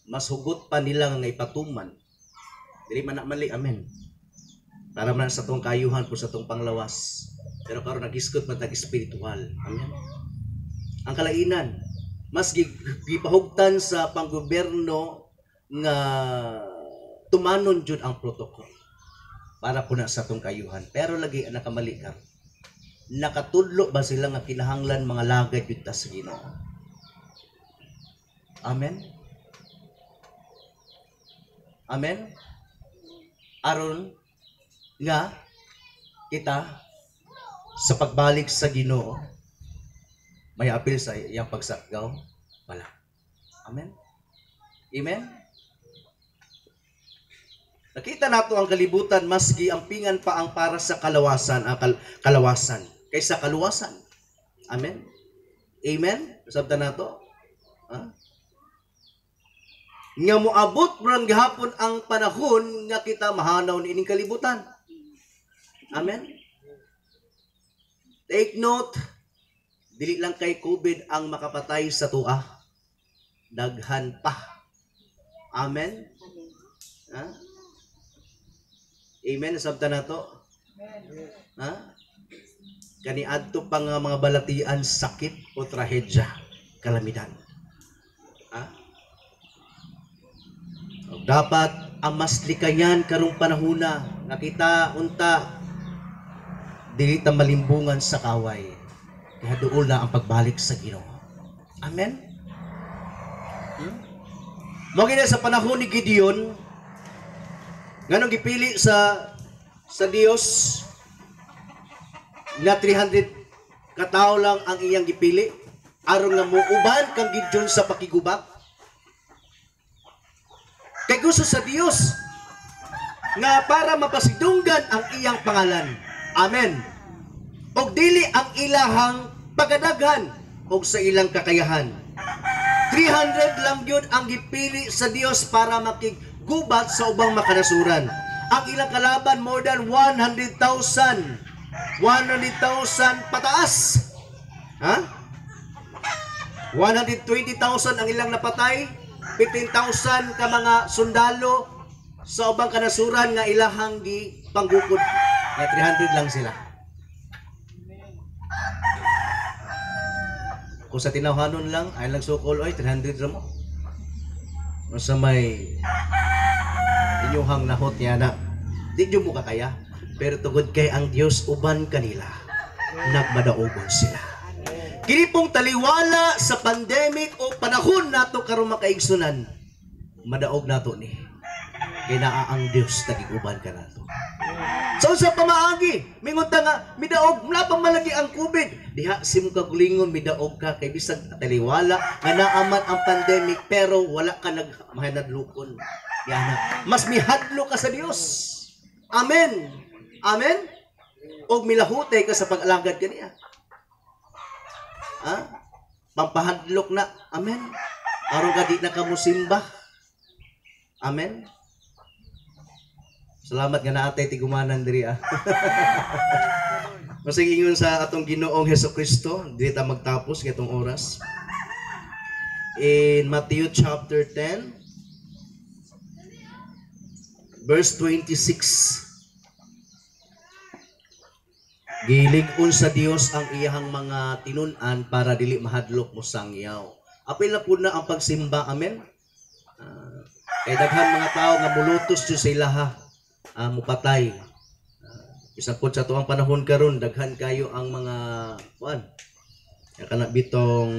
mas hugot pa nila nga ipatuman. Dili man na mali, amen. Para man sa tong kayuhan po sa tong panglawas. Pero karon nagisgot man tag espiritual. Amen. Ang kalainan, mas gipahugtan sa panggobyerno nga tumanon jud ang protocol para po na sa tong kayuhan. Pero lagi nakamali ka. Nakatudlo ba sila nga kinahanglan mga lagad yun ta sa Ginoo? Amen? Amen? Aron nga kita sa pagbalik sa Ginoo may apil sa iyang pagsakgaw? Wala. Amen? Amen? Nakita nato ang kalibutan maski ang pingan pa ang para sa kalawasan, kalawasan kaysa kaluwasan. Amen? Amen? Sabta nato? Ha? Nga moabot brang gihapon ang panahon nga kita mahanaw ni ining kalibutan. Amen? Take note, dili lang kay COVID ang makapatay sa tuwa. Daghan pa. Amen? Ha? Amen? Sabta na to? Ha? kaniadto pa nga mga balatian, sakit o trahedya, kalamidad. Dapat ang mas likayan karong panahuna nga kita unta dili ta malimbungan sa kaway. Kaya duol na ang pagbalik sa Ginoo. Amen. Mo gina sa panahon ni Gideon nganong gipili sa Dios na 300 katao lang ang iyang gipili aron nga muuban kang Gideon sa pakigubak. Kay gusto sa Dios nga para mapasidunggan ang iyang pangalan. Amen. Og dili ang ilahang pagadaghan og sa ilang kakayahan. 300 lang yun ang gipili sa Dios para makigubat sa ubang makanasuran. Ang ilang kalaban more than 100,000. 100,000 pataas. Ha? 120,000 ang ilang napatay. 15,000 ka mga sundalo sa ubang kanasuran nga ilahang gi panggukod. Nga 300 lang sila. Kung sa tinawhanon lang, ay lang sukol, ay 300 lang mo. Sa may inyuhang nahot niya na, di nyo mo kakaya. Pero tugod kay ang Diyos uban kanila, nagmadaogon sila. Kini pong taliwala sa pandemic o panahon nato karon makaigsunan, madaog nato ni. Kaya naa ang Diyos tagiguban ka nato. So sa pamaagi, mingunta nga, midaog, mlapang malagi ang COVID. Diha si mong kagulingon, midaog ka, kay bisag taliwala, nga naaman ang pandemic, pero wala ka nagmahanadlukon. Yan, mas mihadlo ka sa Diyos. Amen. Amen. Og milahutay ka sa pag-alagad kaniya. Ha? Pampahadlok na. Amen. Aron ka di na ka musimba. Amen. Salamat nga naatay tigumanan diri ah. Masig ingon sa atong Ginoong Hesukristo, dili ta magtapos nitong oras. In Matthew chapter 10 verse 26. Gilig-on sa Dios ang iyahang mga tinun-an para dili mahadlok mo sangyaw. Apil na po na ang pagsimba, amen? Kay daghan mga tao nga mulutos sa ilaha, mupatay. Isang po sa tuang panahon karon daghan kayo ang mga kuan. Kana bitong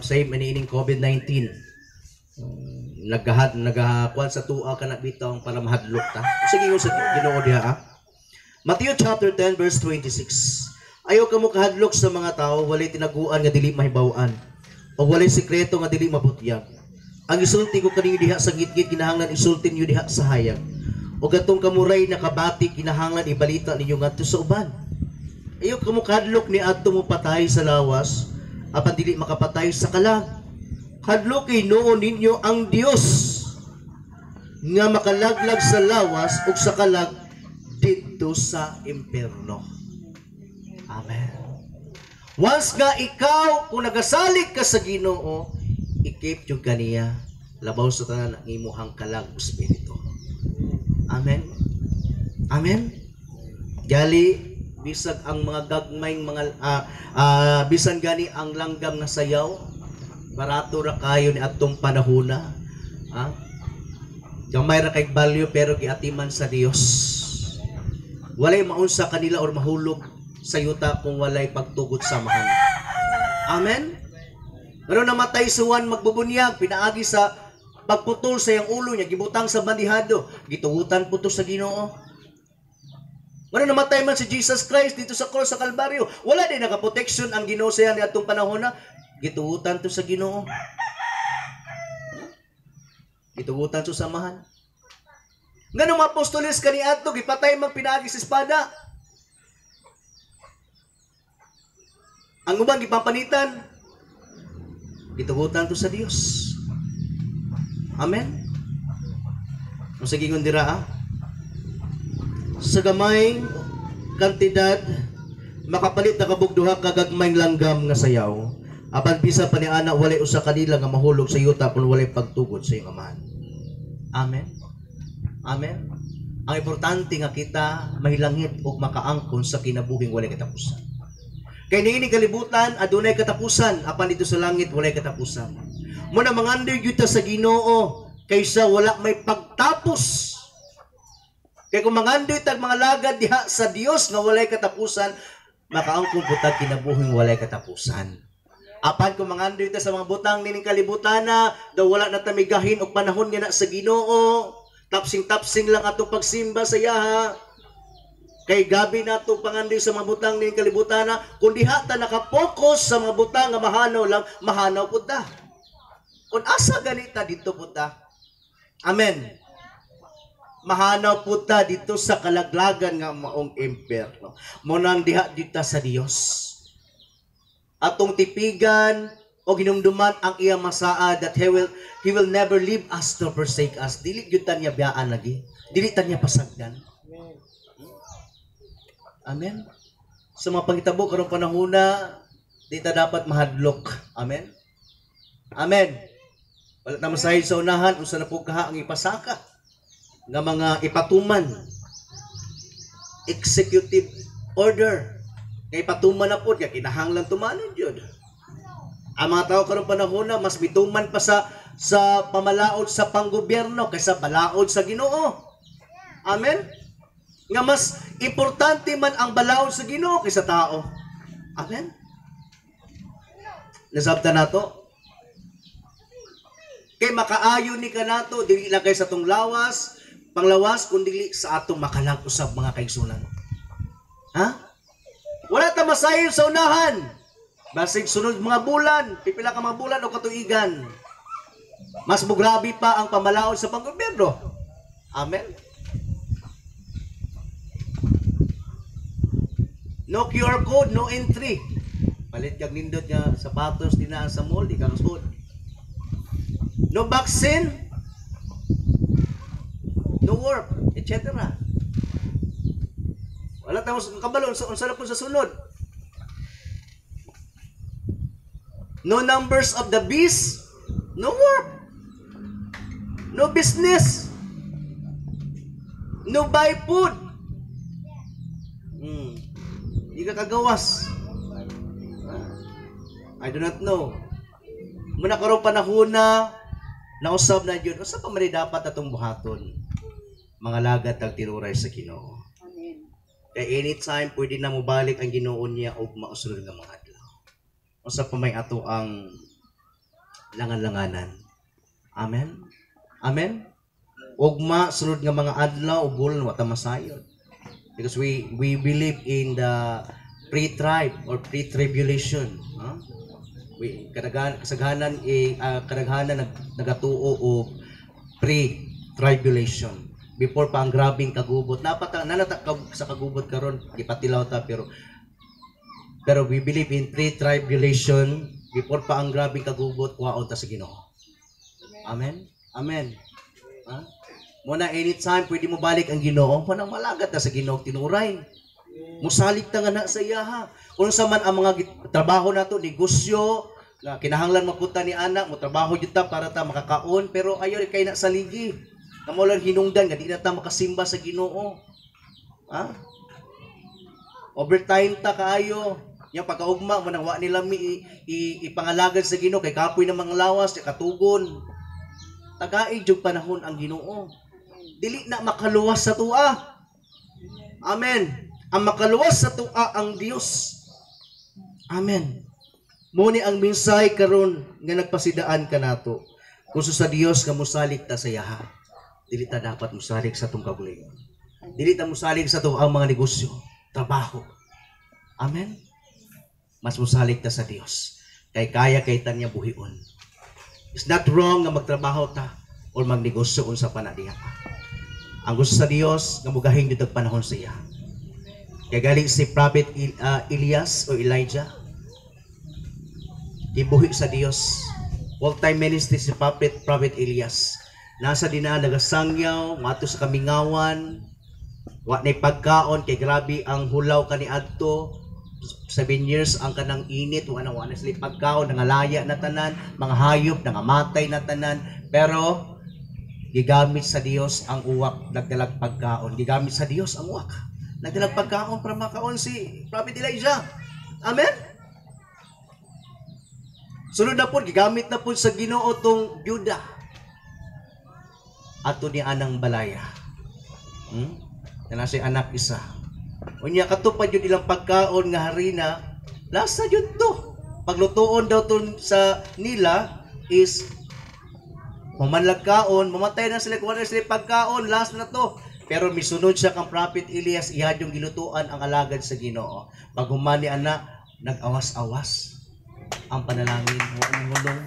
same iniining COVID-19. Nagakuan sa tuwa kana bitong para mahadlok ta. Sige sa Ginoo diha Matthew chapter 10 verse 26. Ayaw kamo kahadlok sa mga tao, walay tinaguan nga dili mahibaw-an, o walay sikreto nga dili mabutyag. Ang isulti ko kaninyo diha sa ngitngit kinahanglan isultin niyo diha sa hayag. O gatong kamuray na kabati kinahanglan ibalita ninyo ngadto sa uban. Ayaw kamo kahadlok ni adto mo patay sa lawas, apan dili makapatay sa kalag. Hadloki noon ninyo ang Dios nga makalaglag sa lawas ug sa kalag dito sa impierno. Amen. Once nga ikaw, kung nagasalig ka sa Ginoo, i-keep yung kaniya, labaw sa tanan ang imuhang kalag o spirito. Amen. Amen. Gali, bisag ang mga gagmayng mga, bisan gani ang langgam na sayaw, barato ra kayo ni atong panahuna. Gamay ra kay balyo pero giatiman sa Dios. Walay maunsa kanila or mahulog sa yuta kung walay pagtugot samahan. Amen? Pero namatay si Juan magbubunyag, pinaagi sa pagputol sa iyang ulo niya, gibutang sa bandihado, gitugutan po to sa Ginoo. Pero namatay man si Jesus Christ dito sa cross sa Kalbaryo, wala din nakaproteksyon ang Ginoo sa yan atong panahon na, gitugutan to sa Ginoo. Gitugutan to samahan. Ganong mga apostoles kaniadto gipatay mang pinaagi sa espada. Ang ubang gipapanitan, gitugutan to sa Dios. Amen. Ang sagingon dira sa gamay kantidad makapalit na kabugduha kagagmayng langgam nga sayaw. Apan bisa pa ni ana walay usa kanila nga mahulog sa yuta kung walay pagtugod sa iyong amahan. Amen. Amen. Ang importante nga kita mahilangit o makaangkon sa kinabuhing walay katapusan. Kay niini kalibutan adunay katapusan, apan dito sa langit walay katapusan. Muna mangandoy gyud ta sa Ginoo kaysa wala may pagtapos. Kay kung mangandoy tag mga lagad diha sa Dios nga walay katapusan, makaangkon po tag kinabuhing walay katapusan. Apan kung mangandoy ta sa mga butang nining kalibutan na daw wala na tamigahin og panahon nga na sa Ginoo, tapsing-tapsing lang atong pagsimba sa yaha. Kay gabi na itong pangandoy sa mga butang nining kalibutan na kung diha ta nakapokus sa mga butang nga mahanaw lang, mahanaw po ta. Kung asa ganita dito po ta. Amen. Mahanaw po ta dito sa kalaglagan nga maong impyerno. Munang diha dito sa Dios. Atong tipigan o ginumduman ang iya masaa that he will never leave us to forsake us. Dili gyud ta niya biyaan lagi. Dili ta niya pasagdan. Amen. Sa mga pangitabo karong panahona, di ta dapat mahadlok. Amen. Amen. Wala ta masahid sa unahan unsa na po kaha ang ipasaka nga mga ipatuman, executive order, nga ipatuman na po, kaya kinahanglan tumanon yun. Ang mga tao karong panahon na mas bituman pa sa pamalaod sa panggobyerno kaysa balaod sa Ginoo. Amen? Nga mas importante man ang balaod sa Ginoo kaysa tao. Amen? Nasabta na to? Kay makaayo ni ka nato, dili lang kay sa tong lawas, panglawas, kundi sa atong makalag usab mga kaigsunan. Ha? Wala ta masayon sa unahan. Basig sunod mga bulan, pipila ka mga bulan o katuigan. Mas mugrabe pa ang pamalaod sa panggobyerno. Amen. No QR code, no entry. Palit kag nindot nga sapatos dinaan sa mall, di ka kusod. No vaccine, no work, etc. Wala tayong kabalo, unsa na po sa sunod. No numbers of the beast, no work, no business, no buy food. Di ka kagawas. I do not know. Muna karon panahon na nausab na yun, usa pa man dapat atong buhaton. Mga lagat ang tinuray sa Ginoo. Amen. Kaya anytime pwede na mo balik ang Ginoo niya o mausunod nga mga adlaw. Usa pa may ato ang langan-langanan. Amen. Amen. Ugma sunod nga mga adlaw ug bulan wa ta masayon. Because we believe in the pre-tribe or pre-tribulation. Huh? Kadaghanan nagatuo o pre-tribulation. Before pa ang grabing kagubot. Nanata sa kagubot karon ipatilaw ta pero we believe in pre-tribulation. Before pa ang grabing kagubot, waon ta sa Ginoo. Amen. Amen. Ha? Muna anytime pwede mo balik ang Ginoo, manang malagat na sa Ginoo tinuray. Musalig ta nga na sa iya ha. Kung sa man ang mga trabaho nato, negosyo, na kinahanglan mapunta ni anak, mo trabaho jud ta para ta makakaon, pero ayo kay na saligi. Kamo lang hinungdan nga di na ta makasimba sa Ginoo. Ha? Overtime ta kaayo. Yang pagkaugma mo nang wa nila ipangalagad sa Ginoo kay kapoy ng mga lawas, katugon. Tagaay jud panahon ang Ginoo. Dili na makaluwas sa tua. Amen. Ang makaluwas sa tua ang Dios. Amen. Muni ang minsay karon nga nagpasidaan ka nato. Kung sa Dios nga mosalig ta sa yaha. Dili ta dapat mosalig sa tong kabuligon. Dili ta mosalig sa to ang mga negosyo, trabaho. Amen. Mas mosalig ta sa Dios. Kay kaya kay ta niya buhion. It's not wrong nga magtrabaho ta o magnegosyo unsa pa na diha. Ang gusto sa Dios nga mugahing dito panahon sa iya. Kaya galing si Prophet Elias o Elijah. Ibuhi sa Dios. All-time ministry si Prophet Elias. Nasa dina nagasangyaw, mato sa kamingawan, wa na pagkaon kay grabe ang hulaw kaniadto. 7 years ang kanang init, wa na sila pagkaon, nangalaya na tanan, mga hayop, nangamatay na tanan. Pero gigamit sa Dios ang uwak nagdalag pagkaon. Gigamit sa Dios ang uwak nagdalag pagkaon para makaon si Prophet Elijah. Amen. Sunod na po, gigamit na po sa Ginoo tong byuda ato ni anang balaya. Na si anak isa. Unya katupad yun ilang pagkaon nga harina, lasa yun to. Paglutuon daw to sa nila is mamanlag kaon, mamatay na sila kung ano sila pagkaon, last na to. Pero misunod siya kang Prophet Elias, ihad yung gilutuan ang alagad sa Ginoo. Pag humani anak, nag-awas-awas ang panalangin mo ang hulong.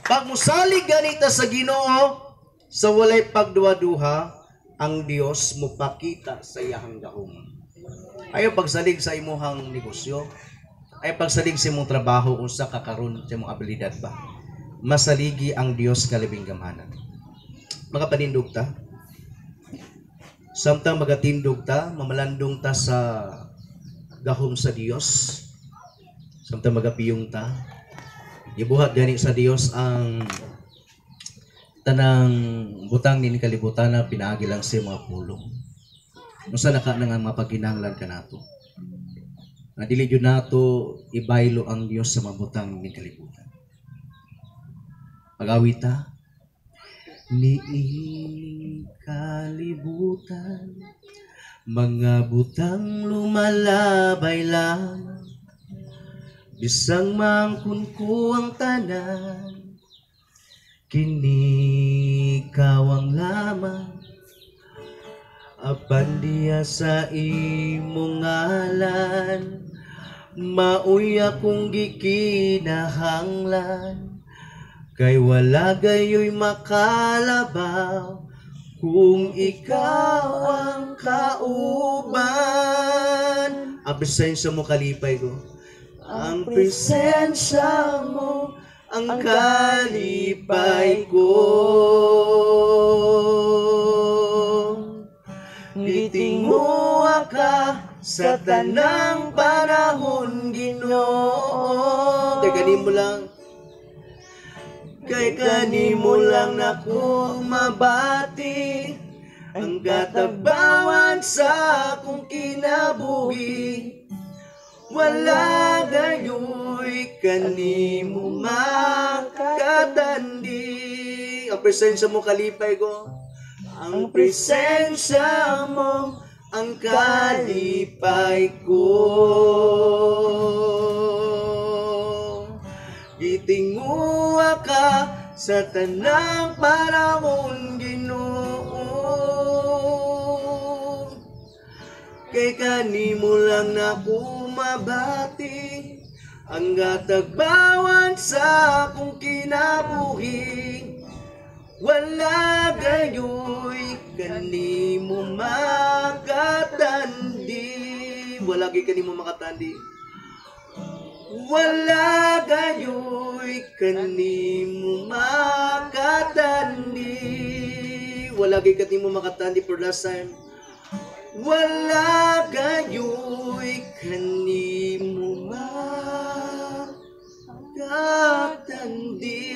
Pag musalig ganita sa Ginoo, sa walay pagduwa-duha, ang Dios mo pakita sa iyang gahom. Ayaw pagsalig sa imuhang negosyo, ayaw pagsalig sa imong trabaho kung sa kakaroon sa imong abilidad ba. Masaligi ang Dios kalibing gamanan. Mga panindog ta, samtang magatindog ta, mamalandong ta sa gahom sa Dios, samtang magapiyong ta, ibuhat gani sa Dios ang tanang butang nin kalibutan na pinaagi lang sa mga pulong. Nusa naka nga mapaginanglan ka nato. Na dili jud nato ibaylo ang Dios sa mga butang nin kalibutan. Pag-awita, ni kalibutan, mga butang lumalabay lamang, bisang mangkunko ang tanan, kini kawang lamang, apan diya sa imong ngalan, mauya kong gikinahanglan, kay wala gayo'y makalabaw kung ikaw ang kauban. Ang presensya mo kalipay ko. Ang presensya mo ang kalipay ko. Gitinguha ka sa tanang panahon, Ginoo. Kay kanimo lang. Kay kanimo lang ako mabati ang katagbawan sa akong kinabuhi. Wala gayo'y kanimo makatandi. Ang presensya mo kalipay ko. Ang presensya mo ang kalipay ko. Gitinguha ka sa tanang panahon, Ginoo. Kay kanimo lang nako mabati ang gatagbawan sa akong kinabuhi. Wala gayo'y kanimo makatandi. Wala gayo'y kanimo makatandi. Wala gayo'y kanimo makatandi. Wala gayo'y kanimo makatandi for last time. Wala gayo'y kanimo makatandi.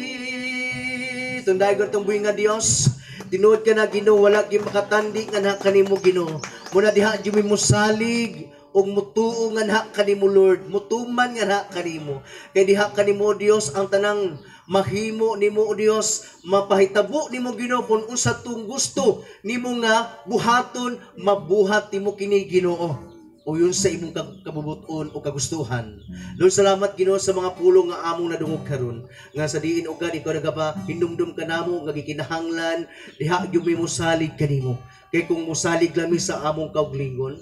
Tunday ko itong buhay nga Diyos. Tinuod ka na Ginoo, wala gyud makatandi nga na kanimo Ginoo. Muna diha gyud mo salig og mutuo nga na kanimo Lord, mutuman nga na kanimo. Kay diha kanimo Dios ang tanang mahimo nimo Dios, mapahitabo nimo Ginoo kung unsa tong gusto nimo nga buhaton, mabuhat nimo kini Ginoo. O yun sa imong kabubuton o kagustuhan. Lord, salamat Ginoo sa mga pulong nga among nadungog karon. Nga sa diin o ikaw nagapa hinumdum ka namo nga gikinahanglan, diha gyud mo salig kanimo. Kay kung mosalig lami sa among kauglingon,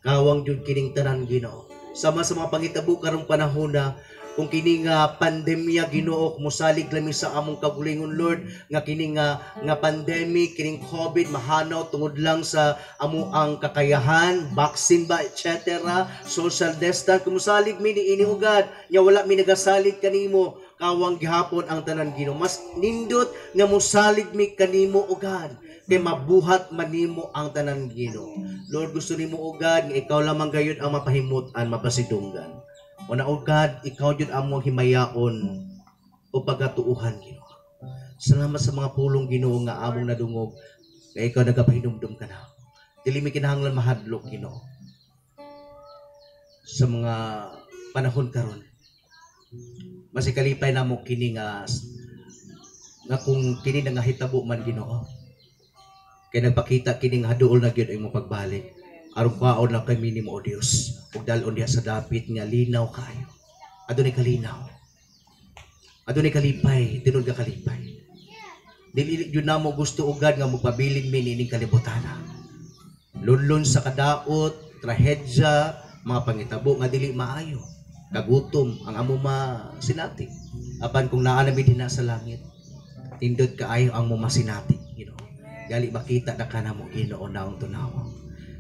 kawang jud kining tanan Ginoo. Sama sa mga pangitabo karong panahon na kung kini nga pandemya Ginoo mosalig lami sa among kagulingon Lord nga kini nga pandemic kining COVID mahanaw tungod lang sa amo ang kakayahan vaccine ba etc. social distance kumusalig mi niini ugad nya wala mi nagasalig kanimo kawang gihapon ang tanan Ginoo mas nindot nga mosalig mi kanimo ugad kay mabuhat manimo ang tanan Ginoo. Lord, gusto nimo ugad nga ikaw lamang gayud ang mapahimut-an mapasidunggan. Una o God, ikaw yun among himayaon o pagkatuuhan, Ginoo. Salamat sa mga pulong Ginoo nga among nadungog. Kaya ikaw nagapahinumdum ka na. Dili mi kinahanglan mahadlok Ginoo. Sa mga panahon karon. Masikalipay namo kini nga kung kini nga hitabo man Ginoo. Kaya nagpakita kini nga duol na gyud imong pagbalik. Aron kaon lang kay minimo o Dios. Ug dalon diha sa dapit nga linaw kayo. Adunay kalinaw. Adunay kalipay, tinod ka kalipay. Dili yun na mo gusto ugad nga magpabilin mi nining kalibutan. Lunlun sa kadaot, trahedya, mga pangitabo nga dili maayo. Kagutom ang amo masinati. Apan kung naa nami dinha sa langit, tindot kaayo ang mo masinati, Ginoo. Gali makita na kanamo Ginoo naong tunawa.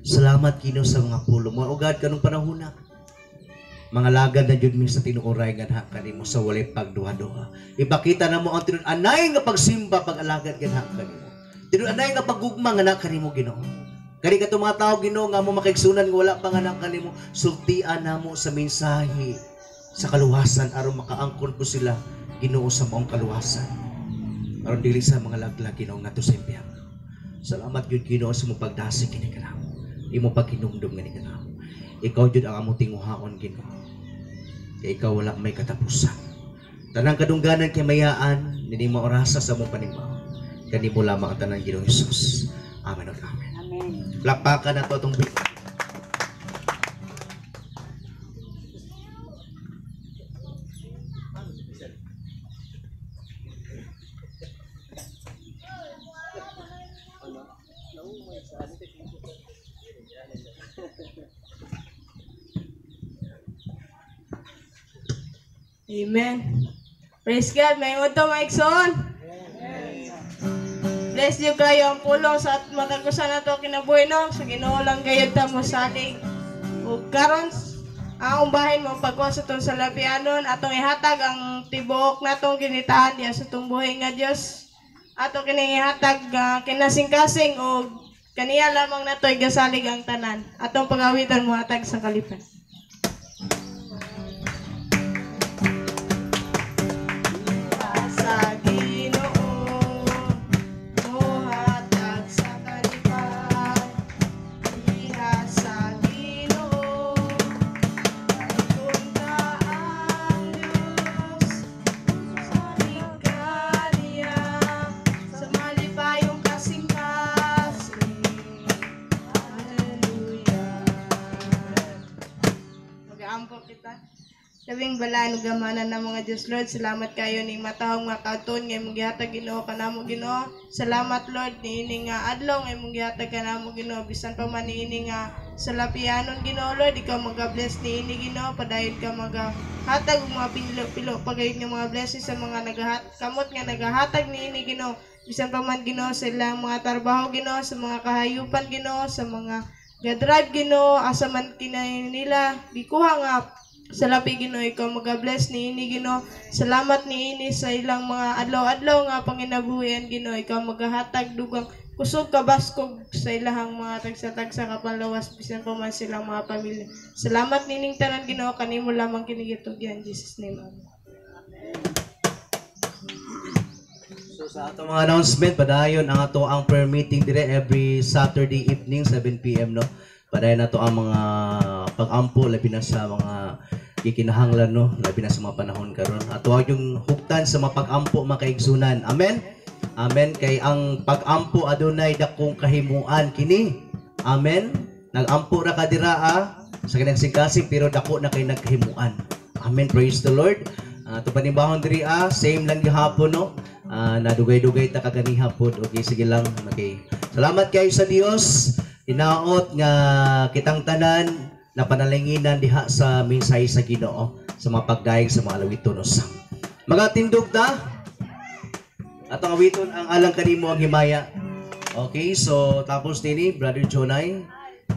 Salamat Ginoo sa mga pulo mo ugad kanong panahon na. Mga lagad na jud mi sa tinuoray nga ha kanimo sa walay pagduha-duha. Ipakita na mo ang tinud-anay nga pagsimba pag-alagad ganha kanimo. Tinud-anay nga paggugma nga na kanimo Ginoo. Kani kadto mga tawo Ginoo nga mo makaigsunan nga wala pa nga na kanimo, sultian namo sa mensahe sa kaluwasan aron makaangkon ko sila Ginoo sa maong kaluwasan. Aron dili sa mga laglag Ginoo ngadto sa impyerno. Salamat jud Ginoo sa mong pagdasig kini kanamo. Imo paghinumdum ngani kanamo. Ikaw jud ang among tinguhaon Ginoo. Kaya ikaw wala may katapusan. Tanang kadungganan kay mayaan, nini mo orasa sa mong panimbaw. Kanimo lamang ang tanang Ginoong Hesus. Amen ug amen. Amen. Plakpakan na to itong Amen. Praise God. May unto maigsoon. Bless you kayo ang pulong sa matagusan na to kinabuhi no. Sa Ginoo lang gayud ta mo salig. Ug karon ang umbahin mo pagkuha sa tong salapianon atong ihatag ang tibuok natong ginitahan diya sa tong buhay nga Dios. Ato kining ihatag kinasing-kasing ug kaniya lamang natoy gasalig ang tanan. Atong pagawitan mo hatag sa kalipan. Labing balaan ug gamanan na mga Dios Lord, salamat kayo ning matawag mga kauton nga imong gihatag Ginoo kanamo Ginoo. Salamat Lord niini nga adlaw nga imong gihatag kanamo Ginoo bisan pa man niini nga salapianon Ginoo Lord, ikaw maga-bless niini Ginoo, padayon ka magahatag og mga pilo pagayon nga mga blessings sa mga kamot nga nagahatag niini Ginoo. Bisan pa man Ginoo sa ilang mga trabaho Ginoo, sa mga kahayupan Ginoo, sa mga ga-drive Ginoo, asa man kinain nila gikuha nga sa lapi Ginoo, ikaw mag-bless niini Ginoo. Salamat niini sa ilang mga adlaw-adlaw nga panginabuhian Ginoo, ikaw maghahatag dugang kusog kabaskog sa ilahang mga tagsa-tagsa kapanlawas bisan pa man silang mga pamilya. Salamat nining tanan Ginoo, kanimo lamang kinigitugyan Jesus name. Amen. So sa ato mga announcement padayon ang ato ang prayer meeting dire every Saturday evening 7 PM no. Padayon nato ang mga pag-ampo labi na sa mga kikinahanglan no, labi na sa mga panahon karon. Ato yung hugtan sa mga pag-ampo mga kaigsunan. Amen. Amen kay ang pag-ampo adunay dakong kahimuan kini. Amen. Nag-ampo ra ka dira sa kinagsing-kasing pero dako na kay nagkahimuan. Amen. Praise the Lord. Ato panibahon diri same lang gihapon no. Nadugay-dugay ta kaganiha pod. Okay sige lang. Okay. Salamat kayo sa Dios. Inaot nga kitang tanan na panalinginan diha sa mensahe sa Ginoo sa mga pagdaig sa mga alawiton usang. Magatindog ta. Atong awiton ang alang kanimo ang himaya. Okay, so tapos nini Brother Jonay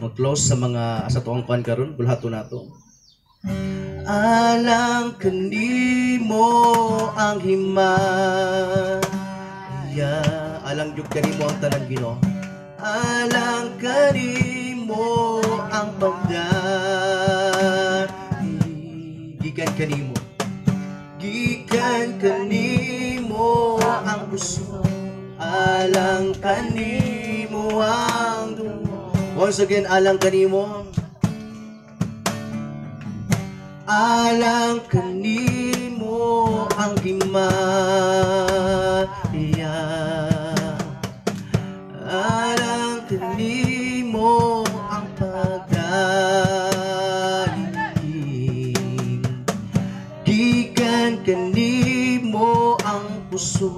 mag-close sa mga sa tuang kwan karon bulhato nato. Alang kanimo ang himaya. Alang jud kanimo ang tanan Ginoo. Alang kanimo ang pagdari gikan kanimo ang puso. Alang kanimo ang dungo. Once again, alang kanimo. Alang kanimo ang himaya. Alang kanimo ang pagdaling. Gikan kanimo ang puso.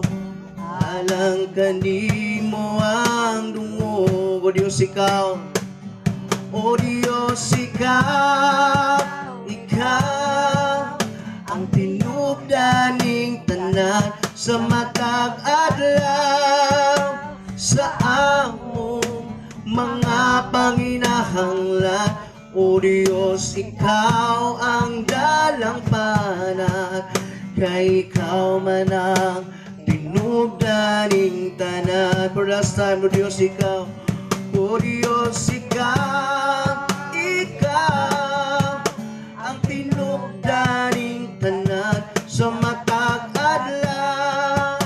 Alang kanimo ang dungo. O Diyos ikaw, o Diyos ikaw, ikaw ang tinubdaning tanan sa matag adlaw sa among mga panginahanglan. O Diyos, ikaw ang dalang panag, kay ikaw man ang tinubdaning tanan. For last time, O Diyos, ikaw, O Diyos, ikaw, ikaw ang tinubdaning tanan sa matag adlaw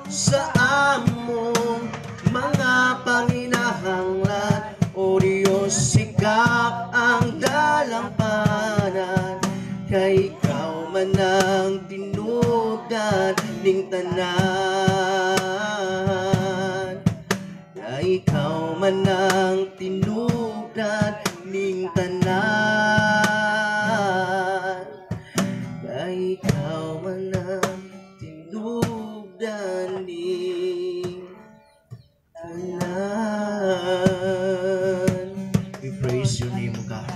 sa among mga panginahanglan. O Diyos, ikaw ang dalang panag, kay ikaw man ang tinubdaning tanan. Kay ikaw man ang tinubdaning tanan. Kay ikaw man ang tinubdaning tanan. We praise your name, God.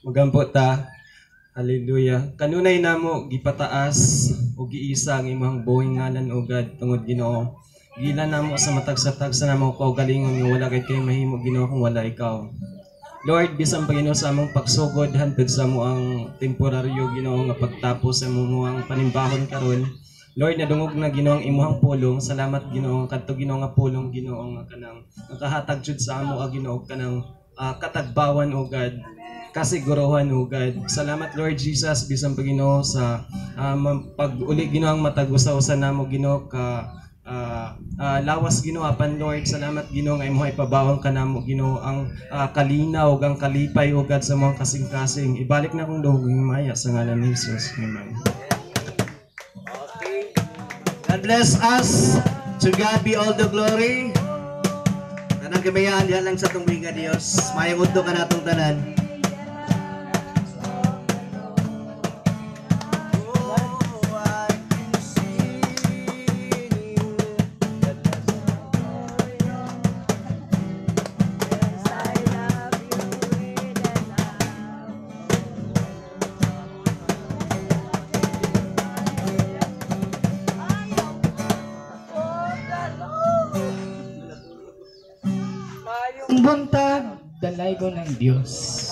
Magampo ta. Hallelujah. Kanunay namo gipataas o giisa ang imong buhing ngalan o God tungod Ginoo. Gila namo sa matag-sa namo kaugalingon nga wala kay mahimo Ginoo kung wala ikaw. Lord, bisan pa Ginoo sa among pagsugod hantod sa mo ang temporaryo Ginoo nga pagtapos sa imong panimbahon karon. Lord, nadungog na Ginoo ang imong pulong. Salamat Ginoo kadto Ginoo nga pulong Ginoo nga kanang nakahatag jud sa amo Ginoo kanang katagbawan o God. Kasiguruhan o God. Salamat Lord Jesus bisan pa Ginoo sa pag-uli Ginoo ang matag-usa-usa namo Ginoo ka lawas Ginoo apan Lord. Salamat Ginoo nga imong ipabawang kanamo Ginoo ang kalinaw ug ang kalipay o God sa mga kasing-kasing. Ibalik na kong dugong himaya sa ngalan ni Jesus. Amen. God bless us. To God be all the glory. Tanang kamayaan diha lang sa atong mga Dios. Mayang udto ka natong tanan. Ang buntag, dalaygo ng Diyos.